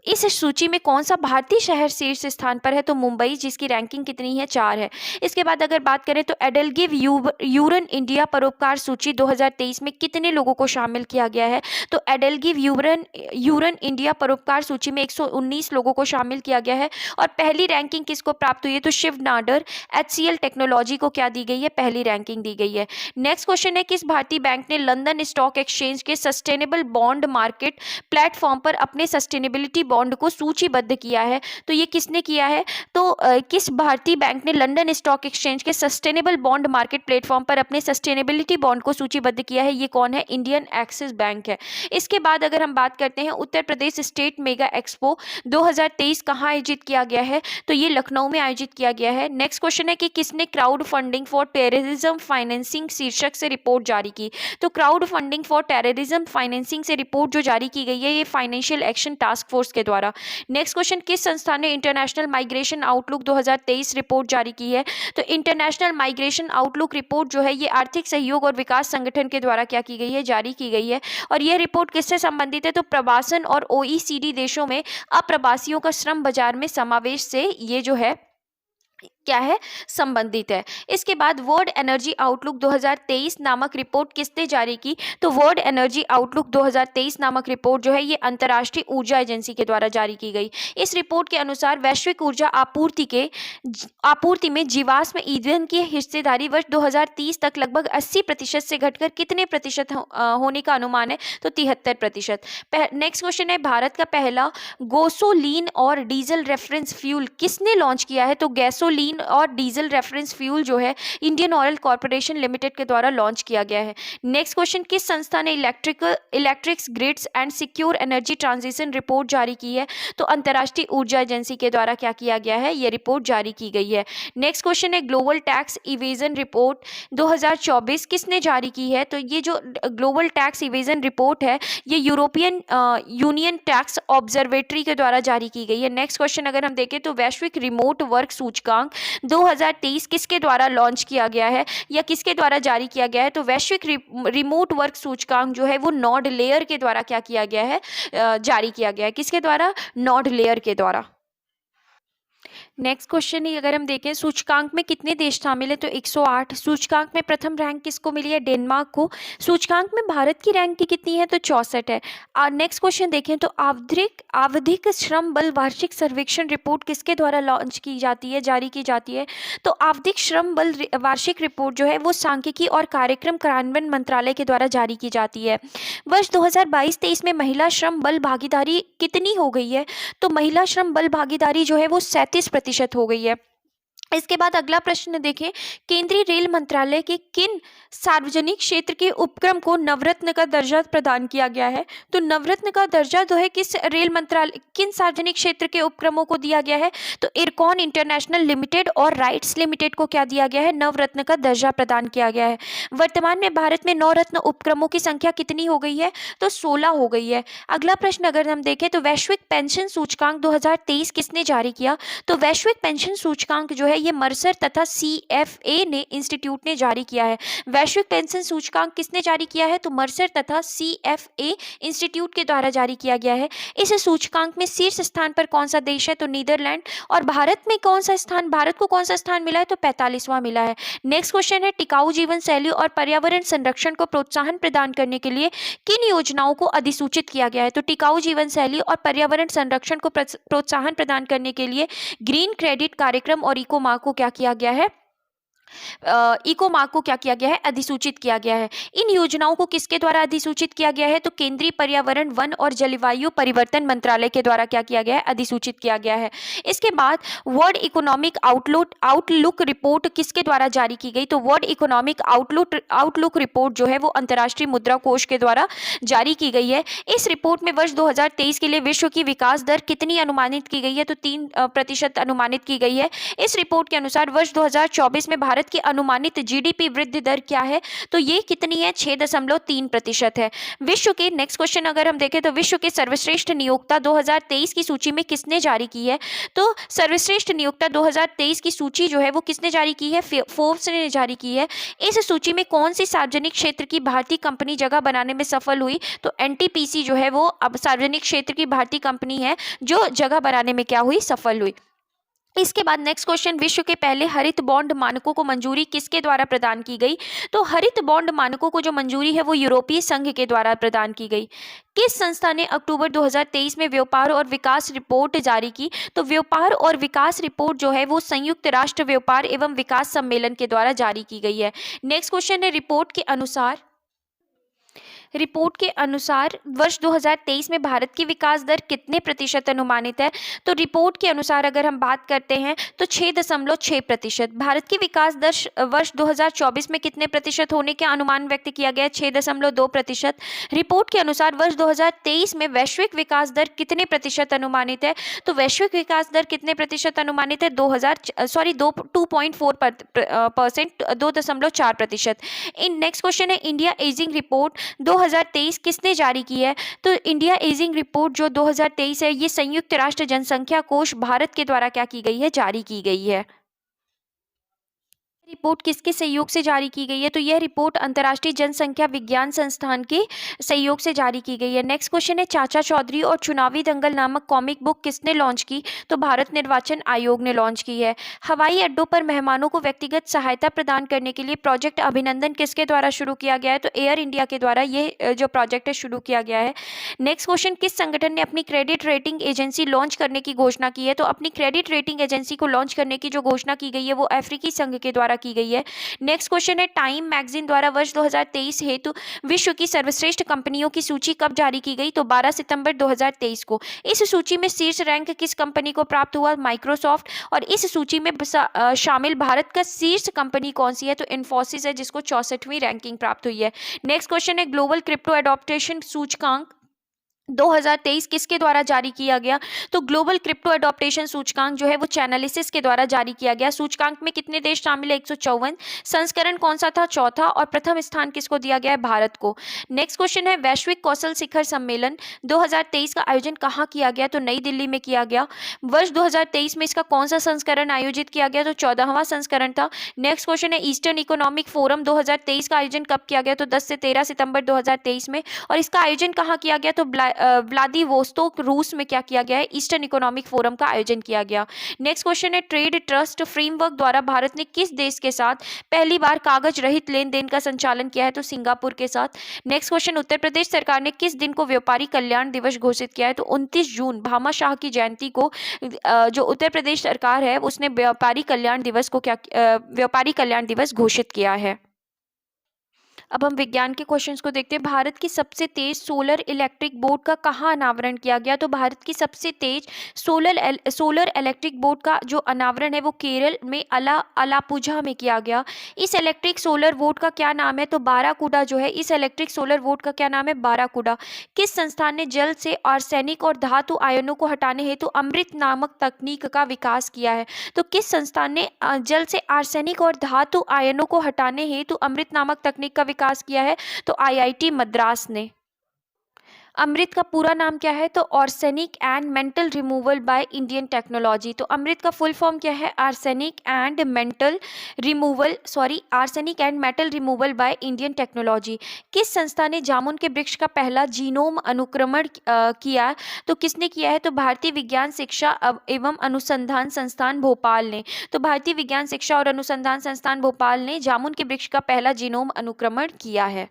इस सूची में कौन सा भारतीय शहर शीर्ष स्थान पर है, तो मुंबई, जिसकी रैंकिंग कितनी है, 4 है। इसके बाद अगर बात करें तो एडेलगिव यूरन इंडिया परोपकार सूची 2023 में कितने लोगों को शामिल किया गया है, तो एडेलगिव यूरन इंडिया परोपकार सूची में 119 लोगों को शामिल किया गया है। और पहली रैंकिंग किसको प्राप्त हुई है, तो शिव नाडर HCL टेक्नोलॉजी को क्या दी गई है, पहली रैंकिंग दी गई है। नेक्स्ट क्वेश्चन है, किस भारतीय बैंक ने लंदन स्टॉक एक्सचेंज के सस्टेनेबल बॉन्ड मार्केट प्लेटफॉर्म पर अपने सस्टेनेबिलिटी बॉन्ड को सूचीबद्ध किया है, तो ये किसने किया है, तो किस भारतीय बैंक ने लंदन स्टॉक एक्सचेंज के सस्टेनेबल बॉन्ड मार्केट प्लेटफॉर्म पर अपने सस्टेनेबिलिटी बॉन्ड को सूचीबद्ध किया है, ये कौन है, इंडियन एक्सिस बैंक है। इसके बाद अगर हम बात करते हैं Uttar Pradesh state mega expo 2023 कहाँ आयोजित किया गया है, तो ये लखनऊ में आयोजित किया गया है। नेक्स्ट क्वेश्चन है कि किसने crowd funding for terrorism financing शीर्षक से रिपोर्ट जारी की, तो crowd funding for terrorism financing से रिपोर्ट जो जारी की गई है ये फाइनेंशियल एक्शन टास्क फोर्स के द्वारा। नेक्स्ट क्वेश्चन, किस संस्थान ने इंटरनेशनल माइग्रेशन आउटलुक 2023 रिपोर्ट जारी की है, तो इंटरनेशनल माइग्रेशन आउटलुक रिपोर्ट जो है ये आर्थिक सहयोग और विकास संगठन के द्वारा क्या की गई है, जारी की गई है। और यह रिपोर्ट किससे संबंधित है, तो प्रवासन और OECD देशों में अप्रवासियों का श्रम बाजार में समावेश से ये जो है क्या है, संबंधित है। इसके बाद वर्ल्ड एनर्जी आउटलुक 2023 नामक रिपोर्ट किसने जारी की, तो वर्ल्ड एनर्जी आउटलुक 2023 नामक रिपोर्ट जो है ये अंतर्राष्ट्रीय ऊर्जा एजेंसी के द्वारा जारी की गई। इस रिपोर्ट के अनुसार वैश्विक ऊर्जा आपूर्ति में जीवाश्म ईंधन की हिस्सेदारी वर्ष 2030 तक लगभग 80% से घटकर कितने प्रतिशत होने का अनुमान है, तो 73%। नेक्स्ट क्वेश्चन है, भारत का पहला गैसोलीन और डीजल रेफरेंस फ्यूल किसने लॉन्च किया है, तो गैसोलीन और डीजल रेफरेंस फ्यूल जो है इंडियन ऑयल कॉर्पोरेशन लिमिटेड के द्वारा लॉन्च किया गया है। नेक्स्ट क्वेश्चन, किस संस्था ने electrics grids and secure energy transition report जारी की है, तो अंतर्राष्ट्रीय ऊर्जा एजेंसी के द्वारा क्या किया गया है, यह रिपोर्ट जारी की गई है। नेक्स्ट क्वेश्चन है, ग्लोबल टैक्स इवेजन रिपोर्ट 2024 किसने जारी की है, तो ये जो ग्लोबल टैक्स इवेजन रिपोर्ट है ये यूरोपियन यूनियन टैक्स ऑब्जर्वेटरी के द्वारा जारी की गई है। नेक्स्ट क्वेश्चन अगर हम देखें तो वैश्विक रिमोट वर्क सूचकांक 2023 किसके द्वारा लॉन्च किया गया है या किसके द्वारा जारी किया गया है, तो वैश्विक रिमोट वर्क सूचकांक जो है वो नॉर्ड लेयर के द्वारा क्या किया गया है, जारी किया गया है। किसके द्वारा, नॉर्ड लेयर के द्वारा। नेक्स्ट क्वेश्चन ही अगर हम देखें, सूचकांक में कितने देश शामिल है, तो 108। सूचकांक में प्रथम रैंक किसको मिली है, डेनमार्क को। सूचकांक में भारत की रैंक कितनी है, तो 64 है। नेक्स्ट क्वेश्चन देखें तो आवधिक श्रम बल वार्षिक सर्वेक्षण रिपोर्ट किसके द्वारा लॉन्च की जाती है, जारी की जाती है, तो आवधिक श्रम बल वार्षिक रिपोर्ट जो है वो सांख्यिकी और कार्यक्रम कार्यान्वयन मंत्रालय के द्वारा जारी की जाती है। वर्ष 2022-23 में महिला श्रम बल भागीदारी कितनी हो गई है, तो महिला श्रम बल भागीदारी जो है वो 37% हो गई है। इसके बाद अगला प्रश्न देखें, केंद्रीय रेल मंत्रालय के किन सार्वजनिक क्षेत्र के उपक्रम को नवरत्न का दर्जा प्रदान किया गया है, तो नवरत्न का दर्जा जो है किस रेल मंत्रालय किन सार्वजनिक क्षेत्र के उपक्रमों को दिया गया है, तो इरकॉन इंटरनेशनल लिमिटेड और राइट्स लिमिटेड को क्या दिया गया है, नवरत्न का दर्जा प्रदान किया गया है। वर्तमान में भारत में नवरत्न उपक्रमों की संख्या कितनी हो गई है, तो 16 हो गई है। अगला प्रश्न अगर हम देखें तो वैश्विक पेंशन सूचकांक 2023 किसने जारी किया, तो वैश्विक पेंशन सूचकांक जो है है ये मर्सर तथा CFA ने इंस्टीट्यूट ने जारी किया है। वैश्विक पेंशन सूचकांक किसने जारी किया है? तो मर्सर तथा CFA इंस्टीट्यूट के द्वारा जारी किया गया है। इस सूचकांक में शीर्ष स्थान पर कौन सा देश है? तो नीदरलैंड। और भारत में कौन सा स्थान, भारत को कौन सा स्थान मिला है? तो 45वां मिला है। नेक्स्ट क्वेश्चन है टिकाऊ जीवन शैली और पर्यावरण संरक्षण को प्रोत्साहन प्रदान करने के लिए किन योजनाओं को अधिसूचित किया गया है? तो टिकाऊ जीवन शैली और पर्यावरण संरक्षण को प्रोत्साहन प्रदान करने के लिए ग्रीन क्रेडिट कार्यक्रम और इको मार्क को क्या किया गया है? इको मार्क को क्या किया गया है? अधिसूचित किया गया है। इन योजनाओं को किसके द्वारा अधिसूचित किया गया है? तो केंद्रीय पर्यावरण, वन और जलवायु परिवर्तन मंत्रालय के द्वारा क्या किया गया है? अधिसूचित किया गया है। इसके बाद वर्ल्ड इकोनॉमिक आउटलुक रिपोर्ट किसके द्वारा जारी की गई? तो वर्ल्ड इकोनॉमिक आउटलुक रिपोर्ट जो है वो अंतर्राष्ट्रीय मुद्रा कोष के द्वारा जारी की गई है। इस रिपोर्ट में वर्ष 2023 के लिए विश्व की विकास दर कितनी अनुमानित की गई है? तो 3% अनुमानित की गई है। इस रिपोर्ट के अनुसार वर्ष 2024 में भारत की अनुमानित GDP वृद्धि दर क्या है? तो ये कितनी है? 6.3% है। विश्व के नेक्स्ट क्वेश्चन अगर हम देखें तो विश्व के सर्वश्रेष्ठ नियोक्ता 2023 की सूची में किसने जारी की है? तो सर्वश्रेष्ठ नियोक्ता 2023 की सूची जो है वो किसने जारी की है? फोर्ब्स ने जारी की है। इस सूची में कौन सी सार्वजनिक क्षेत्र की भारतीय कंपनी जगह बनाने में सफल हुई? तो NTPC जो है वो अब सार्वजनिक क्षेत्र की भारतीय कंपनी है जो जगह बनाने में क्या हुई? सफल हुई। इसके बाद नेक्स्ट क्वेश्चन, विश्व के पहले हरित बॉन्ड मानकों को मंजूरी किसके द्वारा प्रदान की गई? तो हरित बॉन्ड मानकों को जो मंजूरी है वो यूरोपीय संघ के द्वारा प्रदान की गई। किस संस्था ने अक्टूबर 2023 में व्यापार और विकास रिपोर्ट जारी की? तो व्यापार और विकास रिपोर्ट जो है वो संयुक्त राष्ट्र व्यापार एवं विकास सम्मेलन के द्वारा जारी की गई है। नेक्स्ट क्वेश्चन है रिपोर्ट के अनुसार वर्ष 2023 में भारत की विकास दर कितने प्रतिशत अनुमानित है? तो रिपोर्ट के अनुसार अगर हम बात करते हैं तो 6.6%। भारत की विकास दर वर्ष 2024 में कितने प्रतिशत होने का अनुमान व्यक्त किया गया है? 6.2%। रिपोर्ट के अनुसार वर्ष 2023 में वैश्विक विकास दर कितने प्रतिशत अनुमानित है? तो वैश्विक विकास दर कितने प्रतिशत अनुमानित है? 2.4%। इन नेक्स्ट क्वेश्चन है इंडिया एजिंग रिपोर्ट 2023 किसने जारी की है? तो इंडिया एजिंग रिपोर्ट जो 2023 है ये संयुक्त राष्ट्र जनसंख्या कोष भारत के द्वारा क्या की गई है? जारी की गई है। रिपोर्ट किसके सहयोग से जारी की गई है? तो यह रिपोर्ट अंतर्राष्ट्रीय जनसंख्या विज्ञान संस्थान के सहयोग से जारी की गई है। नेक्स्ट क्वेश्चन है चाचा चौधरी और चुनावी दंगल नामक कॉमिक बुक किसने लॉन्च की? तो भारत निर्वाचन आयोग ने लॉन्च की है। हवाई अड्डों पर मेहमानों को व्यक्तिगत सहायता प्रदान करने के लिए प्रोजेक्ट अभिनंदन किसके द्वारा शुरू किया गया है? तो एयर इंडिया के द्वारा ये जो प्रोजेक्ट है शुरू किया गया है। नेक्स्ट क्वेश्चन, किस संगठन ने अपनी क्रेडिट रेटिंग एजेंसी लॉन्च करने की घोषणा की है? तो अपनी क्रेडिट रेटिंग एजेंसी को लॉन्च करने की जो घोषणा की गई है वो अफ्रीकी संघ के द्वारा की गई है। नेक्स्ट क्वेश्चन है टाइम मैगजीन द्वारा वर्ष 2023 हेतु विश्व की सर्वश्रेष्ठ कंपनियों की सूची कब जारी की गई? तो 12 सितंबर 2023 को। इस सूची में शीर्ष रैंक किस कंपनी को प्राप्त हुआ? माइक्रोसॉफ्ट। और इस सूची में शामिल भारत का शीर्ष कंपनी कौन सी है? तो इन्फोसिस है जिसको 64वीं रैंकिंग प्राप्त हुई है। नेक्स्ट क्वेश्चन है ग्लोबल क्रिप्टो एडॉप्टेशन सूचकांक 2023 किसके द्वारा जारी किया गया? तो ग्लोबल क्रिप्टो एडॉप्टेशन सूचकांक जो है वो चैनलिसिस के द्वारा जारी किया गया। सूचकांक में कितने देश शामिल है? 154। संस्करण कौन सा था? चौथा। और प्रथम स्थान किसको दिया गया है? भारत को। नेक्स्ट क्वेश्चन है वैश्विक कौशल शिखर सम्मेलन 2023 का आयोजन कहाँ किया गया? तो नई दिल्ली में किया गया। वर्ष 2023 में इसका कौन सा संस्करण आयोजित किया गया? तो 14वां संस्करण था। नेक्स्ट क्वेश्चन है ईस्टर्न इकोनॉमिक फोरम 2023 का आयोजन कब किया गया? तो 10 से 13 सितंबर 2023 में। और इसका आयोजन कहाँ किया गया? तो व्लादिवोस्तोक रूस में क्या किया गया है? ईस्टर्न इकोनॉमिक फोरम का आयोजन किया गया। नेक्स्ट क्वेश्चन है ट्रेड ट्रस्ट फ्रेमवर्क द्वारा भारत ने किस देश के साथ पहली बार कागज रहित लेन देन का संचालन किया है? तो सिंगापुर के साथ। नेक्स्ट क्वेश्चन, उत्तर प्रदेश सरकार ने किस दिन को व्यापारी कल्याण दिवस घोषित किया है? तो 29 जून भामाशाह की जयंती को जो उत्तर प्रदेश सरकार है उसने व्यापारी कल्याण दिवस घोषित किया है। अब हम विज्ञान के क्वेश्चंस को देखते हैं। भारत की सबसे तेज सोलर इलेक्ट्रिक बोट का कहाँ अनावरण किया गया? तो भारत की सबसे तेज सोलर इलेक्ट्रिक बोट का जो अनावरण है वो केरल में अलापुझा में किया गया। इस इलेक्ट्रिक सोलर बोट का क्या नाम है? तो बाराकूडा जो है, इस इलेक्ट्रिक सोलर बोट का क्या नाम है? बाराकूडा। किस संस्थान ने जल से आर्सेनिक और धातु आयनों को हटाने हेतु अमृत नामक तकनीक का विकास किया है? तो किस संस्थान ने जल से आर्सेनिक और धातु आयनों को हटाने हेतु अमृत नामक तकनीक का विकास किया है? तो IIT मद्रास ने। अमृत का पूरा नाम क्या है? तो arsenic and mental removal by Indian technology. तो अमृत का फुल फॉर्म क्या है? Arsenic and metal removal by Indian technology. किस संस्था ने जामुन के वृक्ष का पहला जीनोम अनुक्रमण किया? तो किसने किया है? तो भारतीय विज्ञान शिक्षा एवं अनुसंधान संस्थान भोपाल ने। तो भारतीय विज्ञान शिक्षा और अनुसंधान संस्थान भोपाल ने जामुन के वृक्ष का पहला जीनोम अनुक्रमण किया है।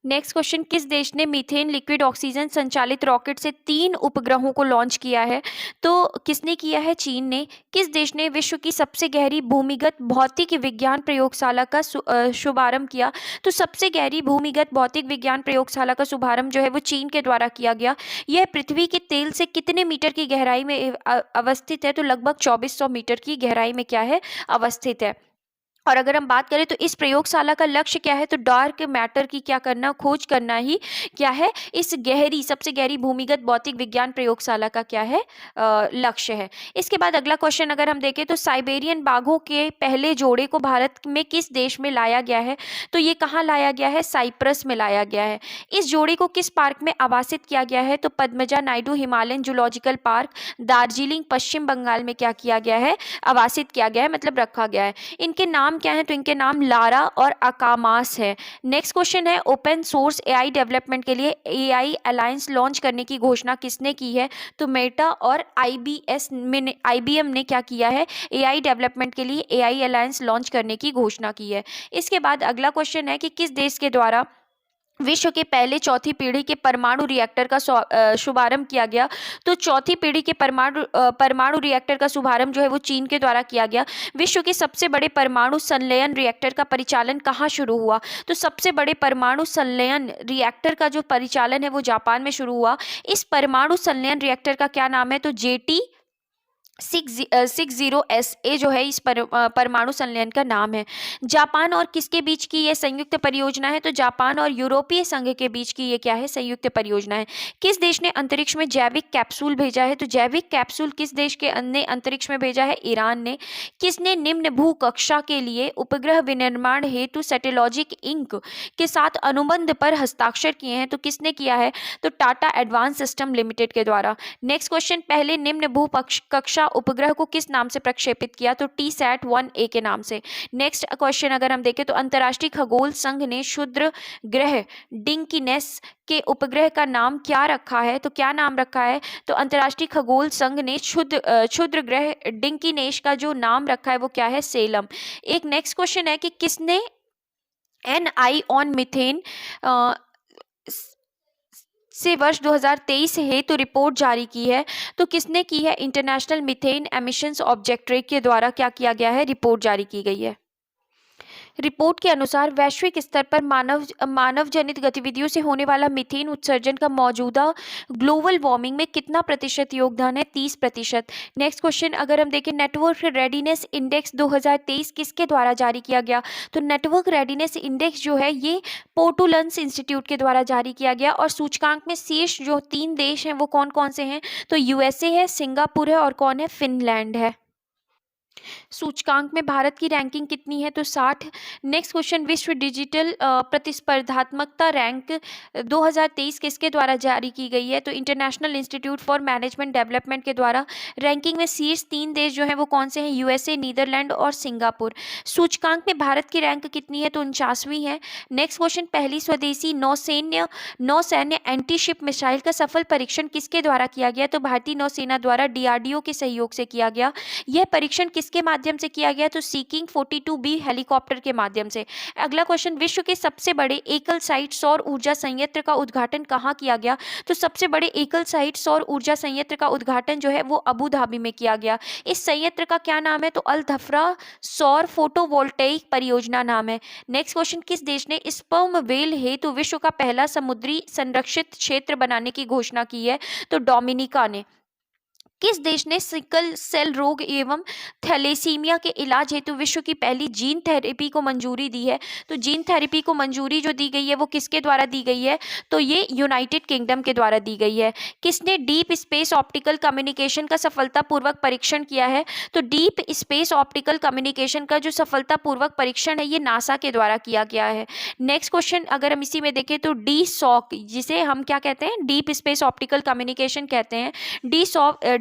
नेक्स्ट क्वेश्चन, किस देश ने मीथेन लिक्विड ऑक्सीजन संचालित रॉकेट से 3 उपग्रहों को लॉन्च किया है? तो किसने किया है? चीन ने। किस देश ने विश्व की सबसे गहरी भूमिगत भौतिक विज्ञान प्रयोगशाला का शुभारंभ किया? तो सबसे गहरी भूमिगत भौतिक विज्ञान प्रयोगशाला का शुभारंभ जो है वो चीन के द्वारा किया गया। यह पृथ्वी के तेल से कितने मीटर की गहराई में अवस्थित है? तो लगभग 2400 मीटर की गहराई में क्या है? अवस्थित है। और अगर हम बात करें तो इस प्रयोगशाला का लक्ष्य क्या है? तो डार्क मैटर की क्या करना, खोज करना ही क्या है इस गहरी, सबसे गहरी भूमिगत भौतिक विज्ञान प्रयोगशाला का क्या है? लक्ष्य है। इसके बाद अगला क्वेश्चन अगर हम देखें तो साइबेरियन बाघों के पहले जोड़े को भारत में किस देश में लाया गया है? तो ये कहाँ लाया गया है? साइप्रस में लाया गया है। इस जोड़े को किस पार्क में आवासित किया गया है? तो Padmaja Naidu Himalayan zoological park Darjeeling Paschim Bangal में क्या किया गया है? आवासित किया गया है, मतलब रखा गया है। इनके नाम क्या है? तो इनके नाम लारा और अकामास है। नेक्स्ट क्वेश्चन है, ओपन सोर्स एआई डेवलपमेंट के लिए एआई अलायंस लॉन्च करने की घोषणा किसने की है? तो मेटा और आईबीएम ने क्या किया है? एआई डेवलपमेंट के लिए एआई अलायंस लॉन्च करने की घोषणा की है। इसके बाद अगला क्वेश्चन है कि किस देश के द्वारा विश्व के पहले चौथी पीढ़ी के परमाणु रिएक्टर का शुभारंभ किया गया? तो चौथी पीढ़ी के परमाणु रिएक्टर का शुभारंभ जो है वो चीन के द्वारा किया गया। विश्व के सबसे बड़े परमाणु संलयन रिएक्टर का परिचालन कहाँ शुरू हुआ? तो सबसे बड़े परमाणु संलयन रिएक्टर का जो परिचालन है वो जापान में शुरू हुआ। इस परमाणु संलयन रिएक्टर का क्या नाम है? तो JT 60SA जो है इस परमाणु संलयन का नाम है। जापान और किसके बीच की यह संयुक्त परियोजना है? तो जापान और यूरोपीय संघ के बीच की ये क्या है? संयुक्त परियोजना है। किस देश ने अंतरिक्ष में जैविक कैप्सूल भेजा है? तो जैविक कैप्सूल किस देश के ने अंतरिक्ष में भेजा है? ईरान ने। किसने निम्न भू कक्षा के लिए उपग्रह विनिर्माण हेतु सैटेलॉजिक इंक के साथ अनुबंध पर हस्ताक्षर किए हैं? तो किसने किया है? तो टाटा एडवांस सिस्टम लिमिटेड के द्वारा। नेक्स्ट क्वेश्चन, पहले निम्न भू कक्षा उपग्रह को किस नाम से प्रक्षेपित किया? तो TSAT-1A के नाम से। नेक्स्ट क्वेश्चन अगर हम देखें तो अंतर्राष्ट्रीय खगोल संघ ने क्षुद्र ग्रह डिंकिनेस के उपग्रह का नाम क्या रखा है? तो क्या नाम रखा है? तो अंतर्राष्ट्रीय खगोल संघ ने क्षुद्र ग्रह डिंकिनेश का जो नाम रखा है वो क्या है? सेलम। एक नेक्स्ट क्वेश्चन है कि किसने NI ऑन मीथेन से वर्ष 2023 हेतु रिपोर्ट जारी की है? तो किसने की है? इंटरनेशनल मीथेन एमिशंस ऑब्जेक्टिव के द्वारा क्या किया गया है? रिपोर्ट जारी की गई है। रिपोर्ट के अनुसार वैश्विक स्तर पर मानव जनित गतिविधियों से होने वाला मीथेन उत्सर्जन का मौजूदा ग्लोबल वार्मिंग में कितना प्रतिशत योगदान है? 30%। नेक्स्ट क्वेश्चन अगर हम देखें, नेटवर्क रेडीनेस इंडेक्स 2023 किसके द्वारा जारी किया गया? तो नेटवर्क रेडीनेस इंडेक्स जो है ये पोर्टुलन्स इंस्टीट्यूट के द्वारा जारी किया गया। और सूचकांक में शीर्ष जो 3 देश हैं वो कौन कौन से हैं? तो USA है, सिंगापुर है और कौन है? फिनलैंड है। सूचकांक में भारत की रैंकिंग कितनी है? तो 60। नेक्स्ट क्वेश्चन, विश्व डिजिटल प्रतिस्पर्धात्मकता रैंक 2023 किसके द्वारा जारी की गई है? तो international institute for management development के द्वारा। रैंकिंग में शीर्ष 3 देश जो हैं वो कौन से हैं? USA, नीदरलैंड और सिंगापुर। सूचकांक में भारत की रैंक कितनी है? तो 49वीं है। नेक्स्ट क्वेश्चन, पहली स्वदेशी नौसैन्य एंटी शिप मिसाइल का सफल परीक्षण किसके द्वारा किया गया? तो भारतीय नौसेना द्वारा DRDO के सहयोग से किया गया। यह परीक्षण किसके माध्यम से किया गया? तो सीकिंग 42B हेलीकॉप्टर के माध्यम से। अगला क्वेश्चन, विश्व के सबसे बड़े एकल साइट सौर ऊर्जा संयंत्र का उद्घाटन कहाँ किया गया? तो सबसे बड़े एकल साइट सौर ऊर्जा संयंत्र का उद्घाटन जो है वो अबू धाबी में किया गया। इस संयंत्र का क्या नाम है? तो अल धफ्रा सौर फोटोवोल्टेइक परियोजना नाम है। नेक्स्ट क्वेश्चन, किस देश ने स्पर्म व्हेल हेतु विश्व का पहला समुद्री संरक्षित क्षेत्र बनाने की घोषणा की है? तो डोमिनिका ने। किस देश ने सिकल सेल रोग एवं थैलेसीमिया के इलाज हेतु विश्व की पहली जीन थेरेपी को मंजूरी दी है? तो जीन थेरेपी को मंजूरी जो दी गई है वो किसके द्वारा दी गई है? तो ये यूनाइटेड किंगडम के द्वारा दी गई है। किसने डीप स्पेस ऑप्टिकल कम्युनिकेशन का सफलतापूर्वक परीक्षण किया है? तो डीप स्पेस ऑप्टिकल कम्युनिकेशन का जो सफलतापूर्वक परीक्षण है ये नासा के द्वारा किया गया है। नेक्स्ट क्वेश्चन अगर हम इसी में देखें तो डी सॉक, जिसे हम क्या कहते हैं, डीप स्पेस ऑप्टिकल कम्युनिकेशन कहते हैं।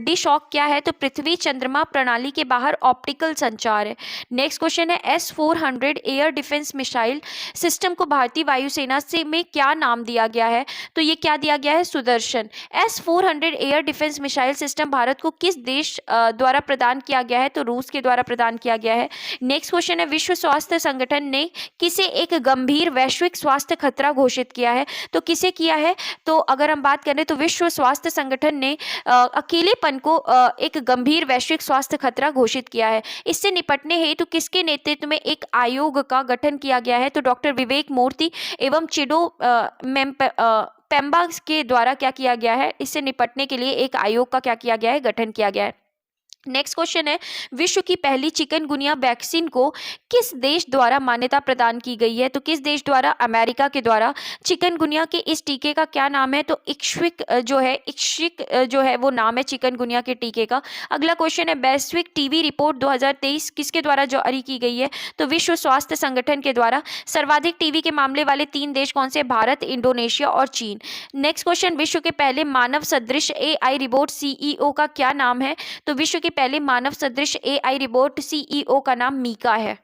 डी शॉक क्या है? तो पृथ्वी चंद्रमा प्रणाली के बाहर ऑप्टिकल संचार है। नेक्स्ट क्वेश्चन है S-400 air defence missile system को भारतीय वायुसेना से में क्या नाम दिया गया है? तो ये क्या दिया गया है? Sudarshan. S-400 air defence missile system Bharat को किस देश द्वारा प्रदान किया गया है? तो रूस के द्वारा प्रदान किया गया है। नेक्स्ट क्वेश्चन है विश्व स्वास्थ्य संगठन ने किसे एक गंभीर वैश्विक स्वास्थ्य खतरा घोषित किया है? तो किसे किया है? तो अगर हम बात करें तो विश्व स्वास्थ्य संगठन ने अकेलेपन को एक गंभीर वैश्विक स्वास्थ्य खतरा घोषित किया है। इससे निपटने हेतु किसके नेतृत्व में एक आयोग का गठन किया गया है? तो डॉक्टर विवेक मूर्ति एवं चिडो पेम्बा के द्वारा क्या किया गया है? इससे निपटने के लिए एक आयोग का क्या किया गया है? गठन किया गया है। नेक्स्ट क्वेश्चन है विश्व की पहली चिकनगुनिया वैक्सीन को किस देश द्वारा मान्यता प्रदान की गई है? तो किस देश द्वारा? अमेरिका के द्वारा। चिकनगुनिया के इस टीके का क्या नाम है? तो इक्ष्विक जो है वो नाम है चिकनगुनिया के टीके का। अगला क्वेश्चन है वैश्विक टीबी रिपोर्ट 2023 किसके द्वारा जारी की गई है? तो विश्व स्वास्थ्य संगठन के द्वारा। सर्वाधिक टीबी के मामले वाले 3 देश कौन से? भारत, इंडोनेशिया और चीन। नेक्स्ट क्वेश्चन विश्व के पहले मानव सदृश AI रोबोट CEO का क्या नाम है? तो विश्व के पहले मानव सदृश AI रोबोट CEO का नाम मीका है।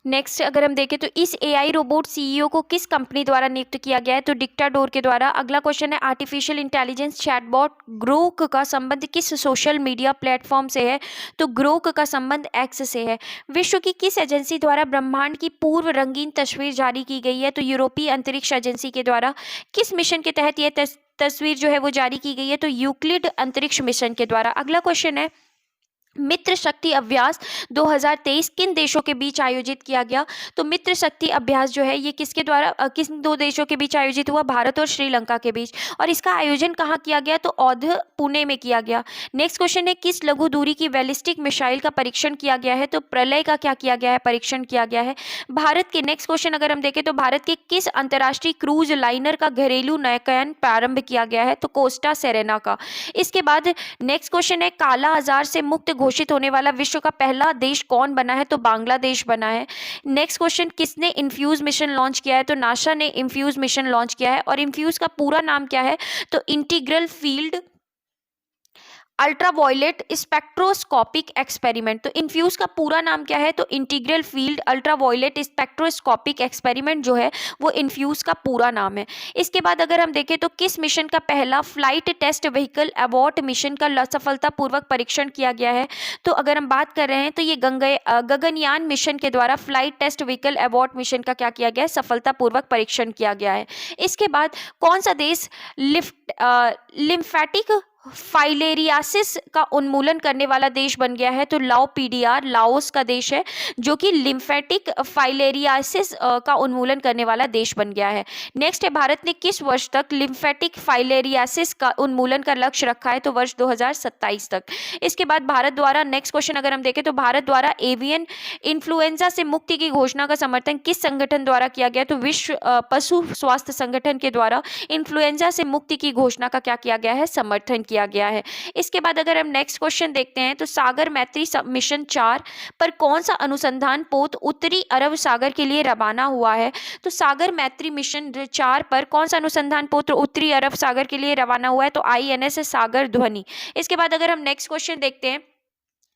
नेक्स्ट अगर हम देखें तो इस AI रोबोट CEO को किस कंपनी द्वारा नियुक्त किया गया है? तो डिक्टाडोर के द्वारा। अगला क्वेश्चन है आर्टिफिशियल इंटेलिजेंस चैटबॉट ग्रोक का संबंध किस सोशल मीडिया प्लेटफॉर्म से है? तो ग्रोक का संबंध X से है। विश्व की किस एजेंसी द्वारा ब्रह्मांड की पूर्व रंगीन तस्वीर जारी की गई है? तो यूरोपीय अंतरिक्ष एजेंसी के द्वारा। किस मिशन के तहत यह तस्वीर जो है वो जारी की गई है? तो यूक्लिड अंतरिक्ष मिशन के द्वारा। अगला क्वेश्चन है मित्र शक्ति अभ्यास 2023 किन देशों के बीच आयोजित किया गया? तो मित्र शक्ति अभ्यास जो है ये किसके द्वारा किस 2 देशों के बीच आयोजित हुआ? भारत और श्रीलंका के बीच। और इसका आयोजन कहाँ किया गया? तो औध पुणे में किया गया। नेक्स्ट क्वेश्चन है किस लघु दूरी की बैलिस्टिक मिसाइल का परीक्षण किया गया है? तो प्रलय का क्या किया गया है? परीक्षण किया गया है। भारत के नेक्स्ट क्वेश्चन अगर हम देखें तो भारत के किस अंतर्राष्ट्रीय क्रूज लाइनर का घरेलू नौकायन प्रारंभ किया गया है? तो कोस्टा सेरेना का। इसके बाद नेक्स्ट क्वेश्चन है काला आजार से मुक्त घोषित होने वाला विश्व का पहला देश कौन बना है? तो बांग्लादेश बना है। नेक्स्ट क्वेश्चन किसने इन्फ्यूज मिशन लॉन्च किया है? तो नासा ने इन्फ्यूज मिशन लॉन्च किया है। और इन्फ्यूज का पूरा नाम क्या है? तो integral field ultraviolet spectroscopic experiment. तो इन्फ्यूज का पूरा नाम क्या है? तो integral field ultraviolet spectroscopic experiment जो है वो इन्फ्यूज का पूरा नाम है। इसके बाद अगर हम देखें तो किस मिशन का पहला flight test vehicle abort mission का सफलतापूर्वक परीक्षण किया गया है? तो अगर हम बात कर रहे हैं तो ये गगनयान मिशन के द्वारा flight test vehicle abort mission का क्या किया गया है? सफलतापूर्वक परीक्षण किया गया है। इसके बाद कौन सा देश लिम्फेटिक फाइलेरियासिस का उन्मूलन करने वाला देश बन गया है? तो लाओपीडीआर लाओस का देश है जो कि लिम्फेटिक फाइलेरियासिस का उन्मूलन करने वाला देश बन गया है। नेक्स्ट है भारत ने किस वर्ष तक लिम्फेटिक फाइलेरियासिस का उन्मूलन का लक्ष्य रखा है? तो वर्ष 2027 तक। इसके बाद भारत द्वारा नेक्स्ट क्वेश्चन अगर हम देखें तो भारत द्वारा एवियन इन्फ्लुएंजा से मुक्ति की घोषणा का समर्थन किस संगठन द्वारा किया गया? तो विश्व पशु स्वास्थ्य संगठन के द्वारा इन्फ्लुएंजा से मुक्ति की घोषणा का क्या किया गया है? समर्थन किया गया है। इसके बाद अगर हम नेक्स्ट क्वेश्चन देखते हैं तो सागर मैत्री मिशन 4 पर कौन सा अनुसंधान पोत उत्तरी अरब सागर के लिए रवाना हुआ है? तो सागर मैत्री मिशन 4 पर कौन सा अनुसंधान पोत उत्तरी अरब सागर के लिए रवाना हुआ है? तो INS सागर ध्वनि। इसके बाद अगर हम नेक्स्ट क्वेश्चन देखते हैं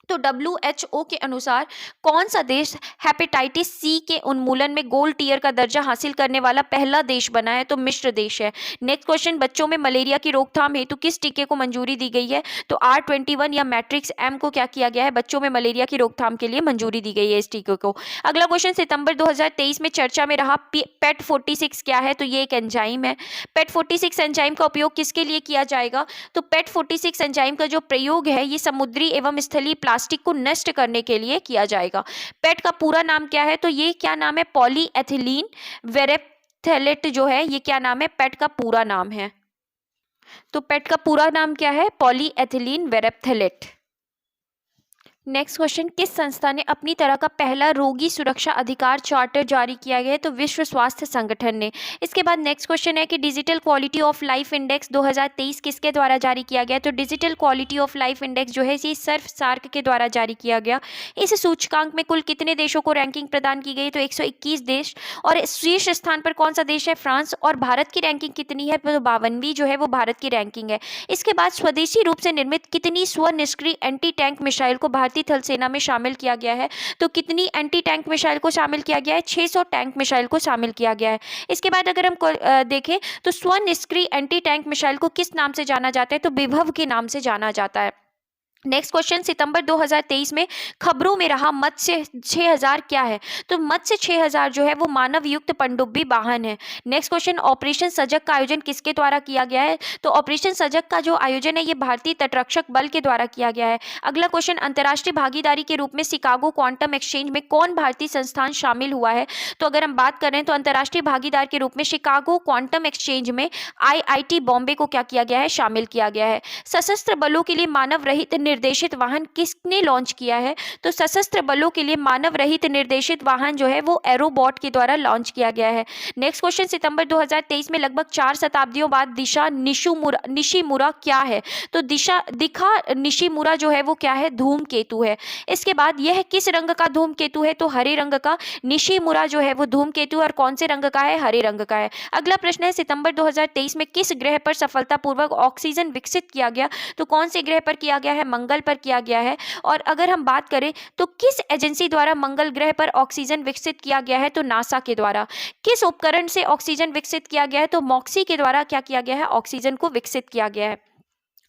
तो WHO के अनुसार कौन सा देश हेपेटाइटिस C के उन्मूलन में गोल्ड टियर का दर्जा हासिल करने वाला पहला देश बना है? तो मिस्र देश है। नेक्स्ट क्वेश्चन बच्चों में मलेरिया की रोकथाम हेतु किस टीके को मंजूरी दी गई है? तो R21 या मैट्रिक्स M को क्या किया गया है? बच्चों में मलेरिया की रोकथाम के लिए मंजूरी दी गई है इस टीके को। अगला क्वेश्चन सितंबर 2023 में चर्चा में रहा PET46 क्या है? तो ये एक एंजाइम है। PET46 एंजाइम का उपयोग किसके लिए किया जाएगा? तो PET46 एंजाइम का जो प्रयोग है ये समुद्री एवं स्थलीय प्लास्टिक को नष्ट करने के लिए किया जाएगा। पेट का पूरा नाम क्या है? तो ये क्या नाम है? पॉलीएथिलीन वेरेप्थेलेट जो है ये क्या नाम है? पेट का पूरा नाम है। तो पेट का पूरा नाम क्या है? पॉलीएथिलीन वेरेप्थेलेट। नेक्स्ट क्वेश्चन, किस संस्था ने अपनी तरह का पहला रोगी सुरक्षा अधिकार चार्टर जारी किया गया है? तो विश्व स्वास्थ्य संगठन ने। इसके बाद नेक्स्ट क्वेश्चन है कि digital quality of life index 2023 किसके द्वारा जारी किया गया? तो digital quality of life index जो है ये सर्फ सार्क के द्वारा जारी किया गया। इस सूचकांक में कुल कितने देशों को रैंकिंग प्रदान की गई? तो 121 देश। और शीर्ष स्थान पर कौन सा देश है? फ्रांस। और भारत की रैंकिंग कितनी है? तो 52वीं जो है वो भारत की रैंकिंग है। इसके बाद स्वदेशी रूप से निर्मित कितनी स्वनिष्क्रिय एंटी टैंक मिसाइल को भारतीय थल सेना में शामिल किया गया है? तो कितनी एंटी टैंक मिसाइल को शामिल किया गया है? 600 टैंक मिसाइल को शामिल किया गया है। इसके बाद अगर हम देखें तो स्वनिष्क्रिय एंटी टैंक मिसाइल को किस नाम से जाना जाता है? तो विभव के नाम से जाना जाता है। नेक्स्ट क्वेश्चन, सितंबर 2023 में खबरों में रहा मत्स्य 6000 क्या है? तो मत्स्य 6000 जो है वो मानव युक्त पनडुब्बी वाहन है। नेक्स्ट क्वेश्चन, ऑपरेशन सजग का आयोजन किसके द्वारा किया गया है? तो ऑपरेशन सजग का जो आयोजन है ये भारतीय तटरक्षक बल के द्वारा किया गया है। अगला क्वेश्चन, अंतर्राष्ट्रीय भागीदारी के रूप में शिकागो क्वांटम एक्सचेंज में कौन भारतीय संस्थान शामिल हुआ है? तो अगर हम बात करें तो अंतर्राष्ट्रीय भागीदार के रूप में शिकागो क्वांटम एक्सचेंज में IIT बॉम्बे को क्या किया गया है? शामिल किया गया है। सशस्त्र बलों के लिए मानव रहित निर्देशित वाहन किसने लॉन्च किया है? तो सशस्त्र बलों के लिए मानव रहित निर्देशित वाहन जो है वो एरोबॉट के द्वारा लॉन्च किया गया है। नेक्स्ट क्वेश्चन, सितंबर 2023 में लगभग 4 शताब्दियों बाद दिशा निशिमुरा क्या है? तो दिखा निशिमुरा जो है वो क्या है? धूमकेतु है। इसके बाद यह किस रंग का धूमकेतु है? तो हरे रंग का। निशिमुरा जो है वो धूमकेतु और कौन से रंग का है? हरे रंग का है। अगला प्रश्न है, सितंबर 2023 में किस ग्रह पर सफलतापूर्वक ऑक्सीजन विकसित किया गया? तो कौन से ग्रह पर किया गया है? मंगल पर किया गया है। और अगर हम बात करें तो किस एजेंसी द्वारा मंगल ग्रह पर ऑक्सीजन विकसित किया गया है? तो नासा के द्वारा। किस उपकरण से ऑक्सीजन विकसित किया गया है? तो मॉक्सी के द्वारा क्या किया गया है? ऑक्सीजन को विकसित किया गया है।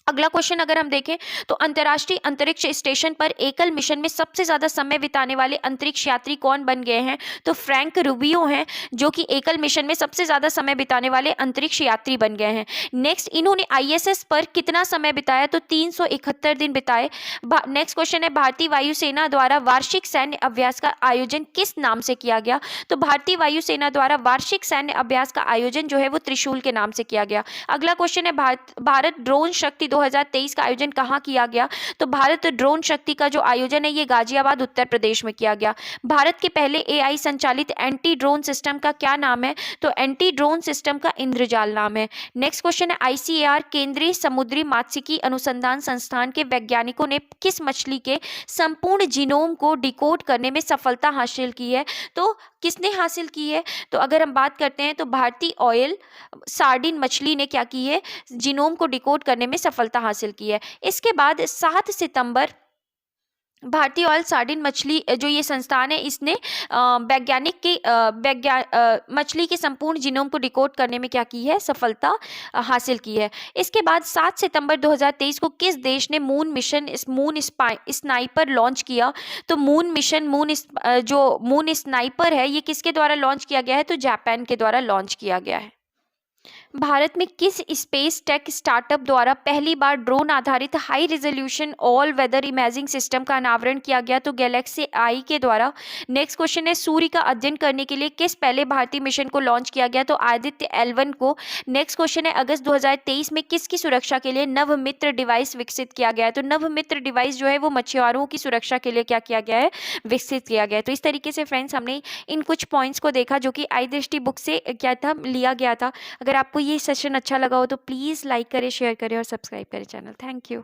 अगला क्वेश्चन अगर हम देखें तो अंतर्राष्ट्रीय अंतरिक्ष स्टेशन पर एकल मिशन में सबसे ज्यादा समय बिताने वाले अंतरिक्ष यात्री कौन बन गए हैं? तो फ्रैंक रूबियो हैं जो कि एकल मिशन में सबसे ज्यादा समय बिताने वाले अंतरिक्ष यात्री बन गए हैं। नेक्स्ट, इन्होंने ISS पर कितना समय बिताया? तो 371 दिन बिताए। नेक्स्ट क्वेश्चन है, भारतीय वायुसेना द्वारा वार्षिक सैन्य अभ्यास का आयोजन किस नाम से किया गया? तो भारतीय वायुसेना द्वारा वार्षिक सैन्य अभ्यास का आयोजन जो है वो त्रिशूल के नाम से किया गया। अगला क्वेश्चन है, भारत ड्रोन शक्ति 2023 का आयोजन कहाँ किया गया? तो भारत ड्रोन शक्ति का जो आयोजन है ये गाजियाबाद उत्तर प्रदेश में किया गया। भारत के पहले AI संचालित एंटी ड्रोन सिस्टम का क्या नाम है? तो एंटी ड्रोन सिस्टम का इंद्रजाल नाम है। नेक्स्ट क्वेश्चन है, ICAR केंद्रीय समुद्री मात्स्यिकी अनुसंधान संस्थान के वैज्ञानिकों ने किस मछली के संपूर्ण जीनोम को डिकोड करने में सफलता हासिल की है? तो किसने हासिल की है? तो अगर हम बात करते हैं तो भारतीय ऑयल सार्डिन मछली ने क्या की है? जीनोम को डिकोड करने में सफलता हासिल की है। इसके बाद 7 सितंबर भारतीय ऑयल सार्डिन मछली जो ये संस्थान है इसने वैज्ञानिक के मछली के संपूर्ण जीनोम को डिकोड करने में क्या की है? सफलता हासिल की है। इसके बाद 7 सितंबर 2023 को किस देश ने मून स्नाइपर लॉन्च किया? तो जो मून स्नाइपर है ये किसके द्वारा लॉन्च किया गया है? तो जापान के द्वारा लॉन्च किया गया है। भारत में किस स्पेस टेक स्टार्टअप द्वारा पहली बार ड्रोन आधारित high resolution all weather imaging system का अनावरण किया गया? तो गैलेक्सी आई के द्वारा। नेक्स्ट क्वेश्चन है, सूर्य का अध्ययन करने के लिए किस पहले भारतीय मिशन को लॉन्च किया गया? तो आदित्य L1 को। नेक्स्ट क्वेश्चन है, अगस्त 2023 में किसकी सुरक्षा के लिए नवमित्र डिवाइस विकसित किया गया है? तो नवमित्र डिवाइस जो है वो मछुआरों की सुरक्षा के लिए क्या किया गया है? विकसित किया गया है। तो इस तरीके से फ्रेंड्स हमने इन कुछ पॉइंट्स को देखा जो कि आई दृष्टि बुक से क्या था, लिया गया था। अगर आपको ये सेशन अच्छा लगा हो तो प्लीज़ लाइक करें, शेयर करें और सब्सक्राइब करें चैनल। Thank you.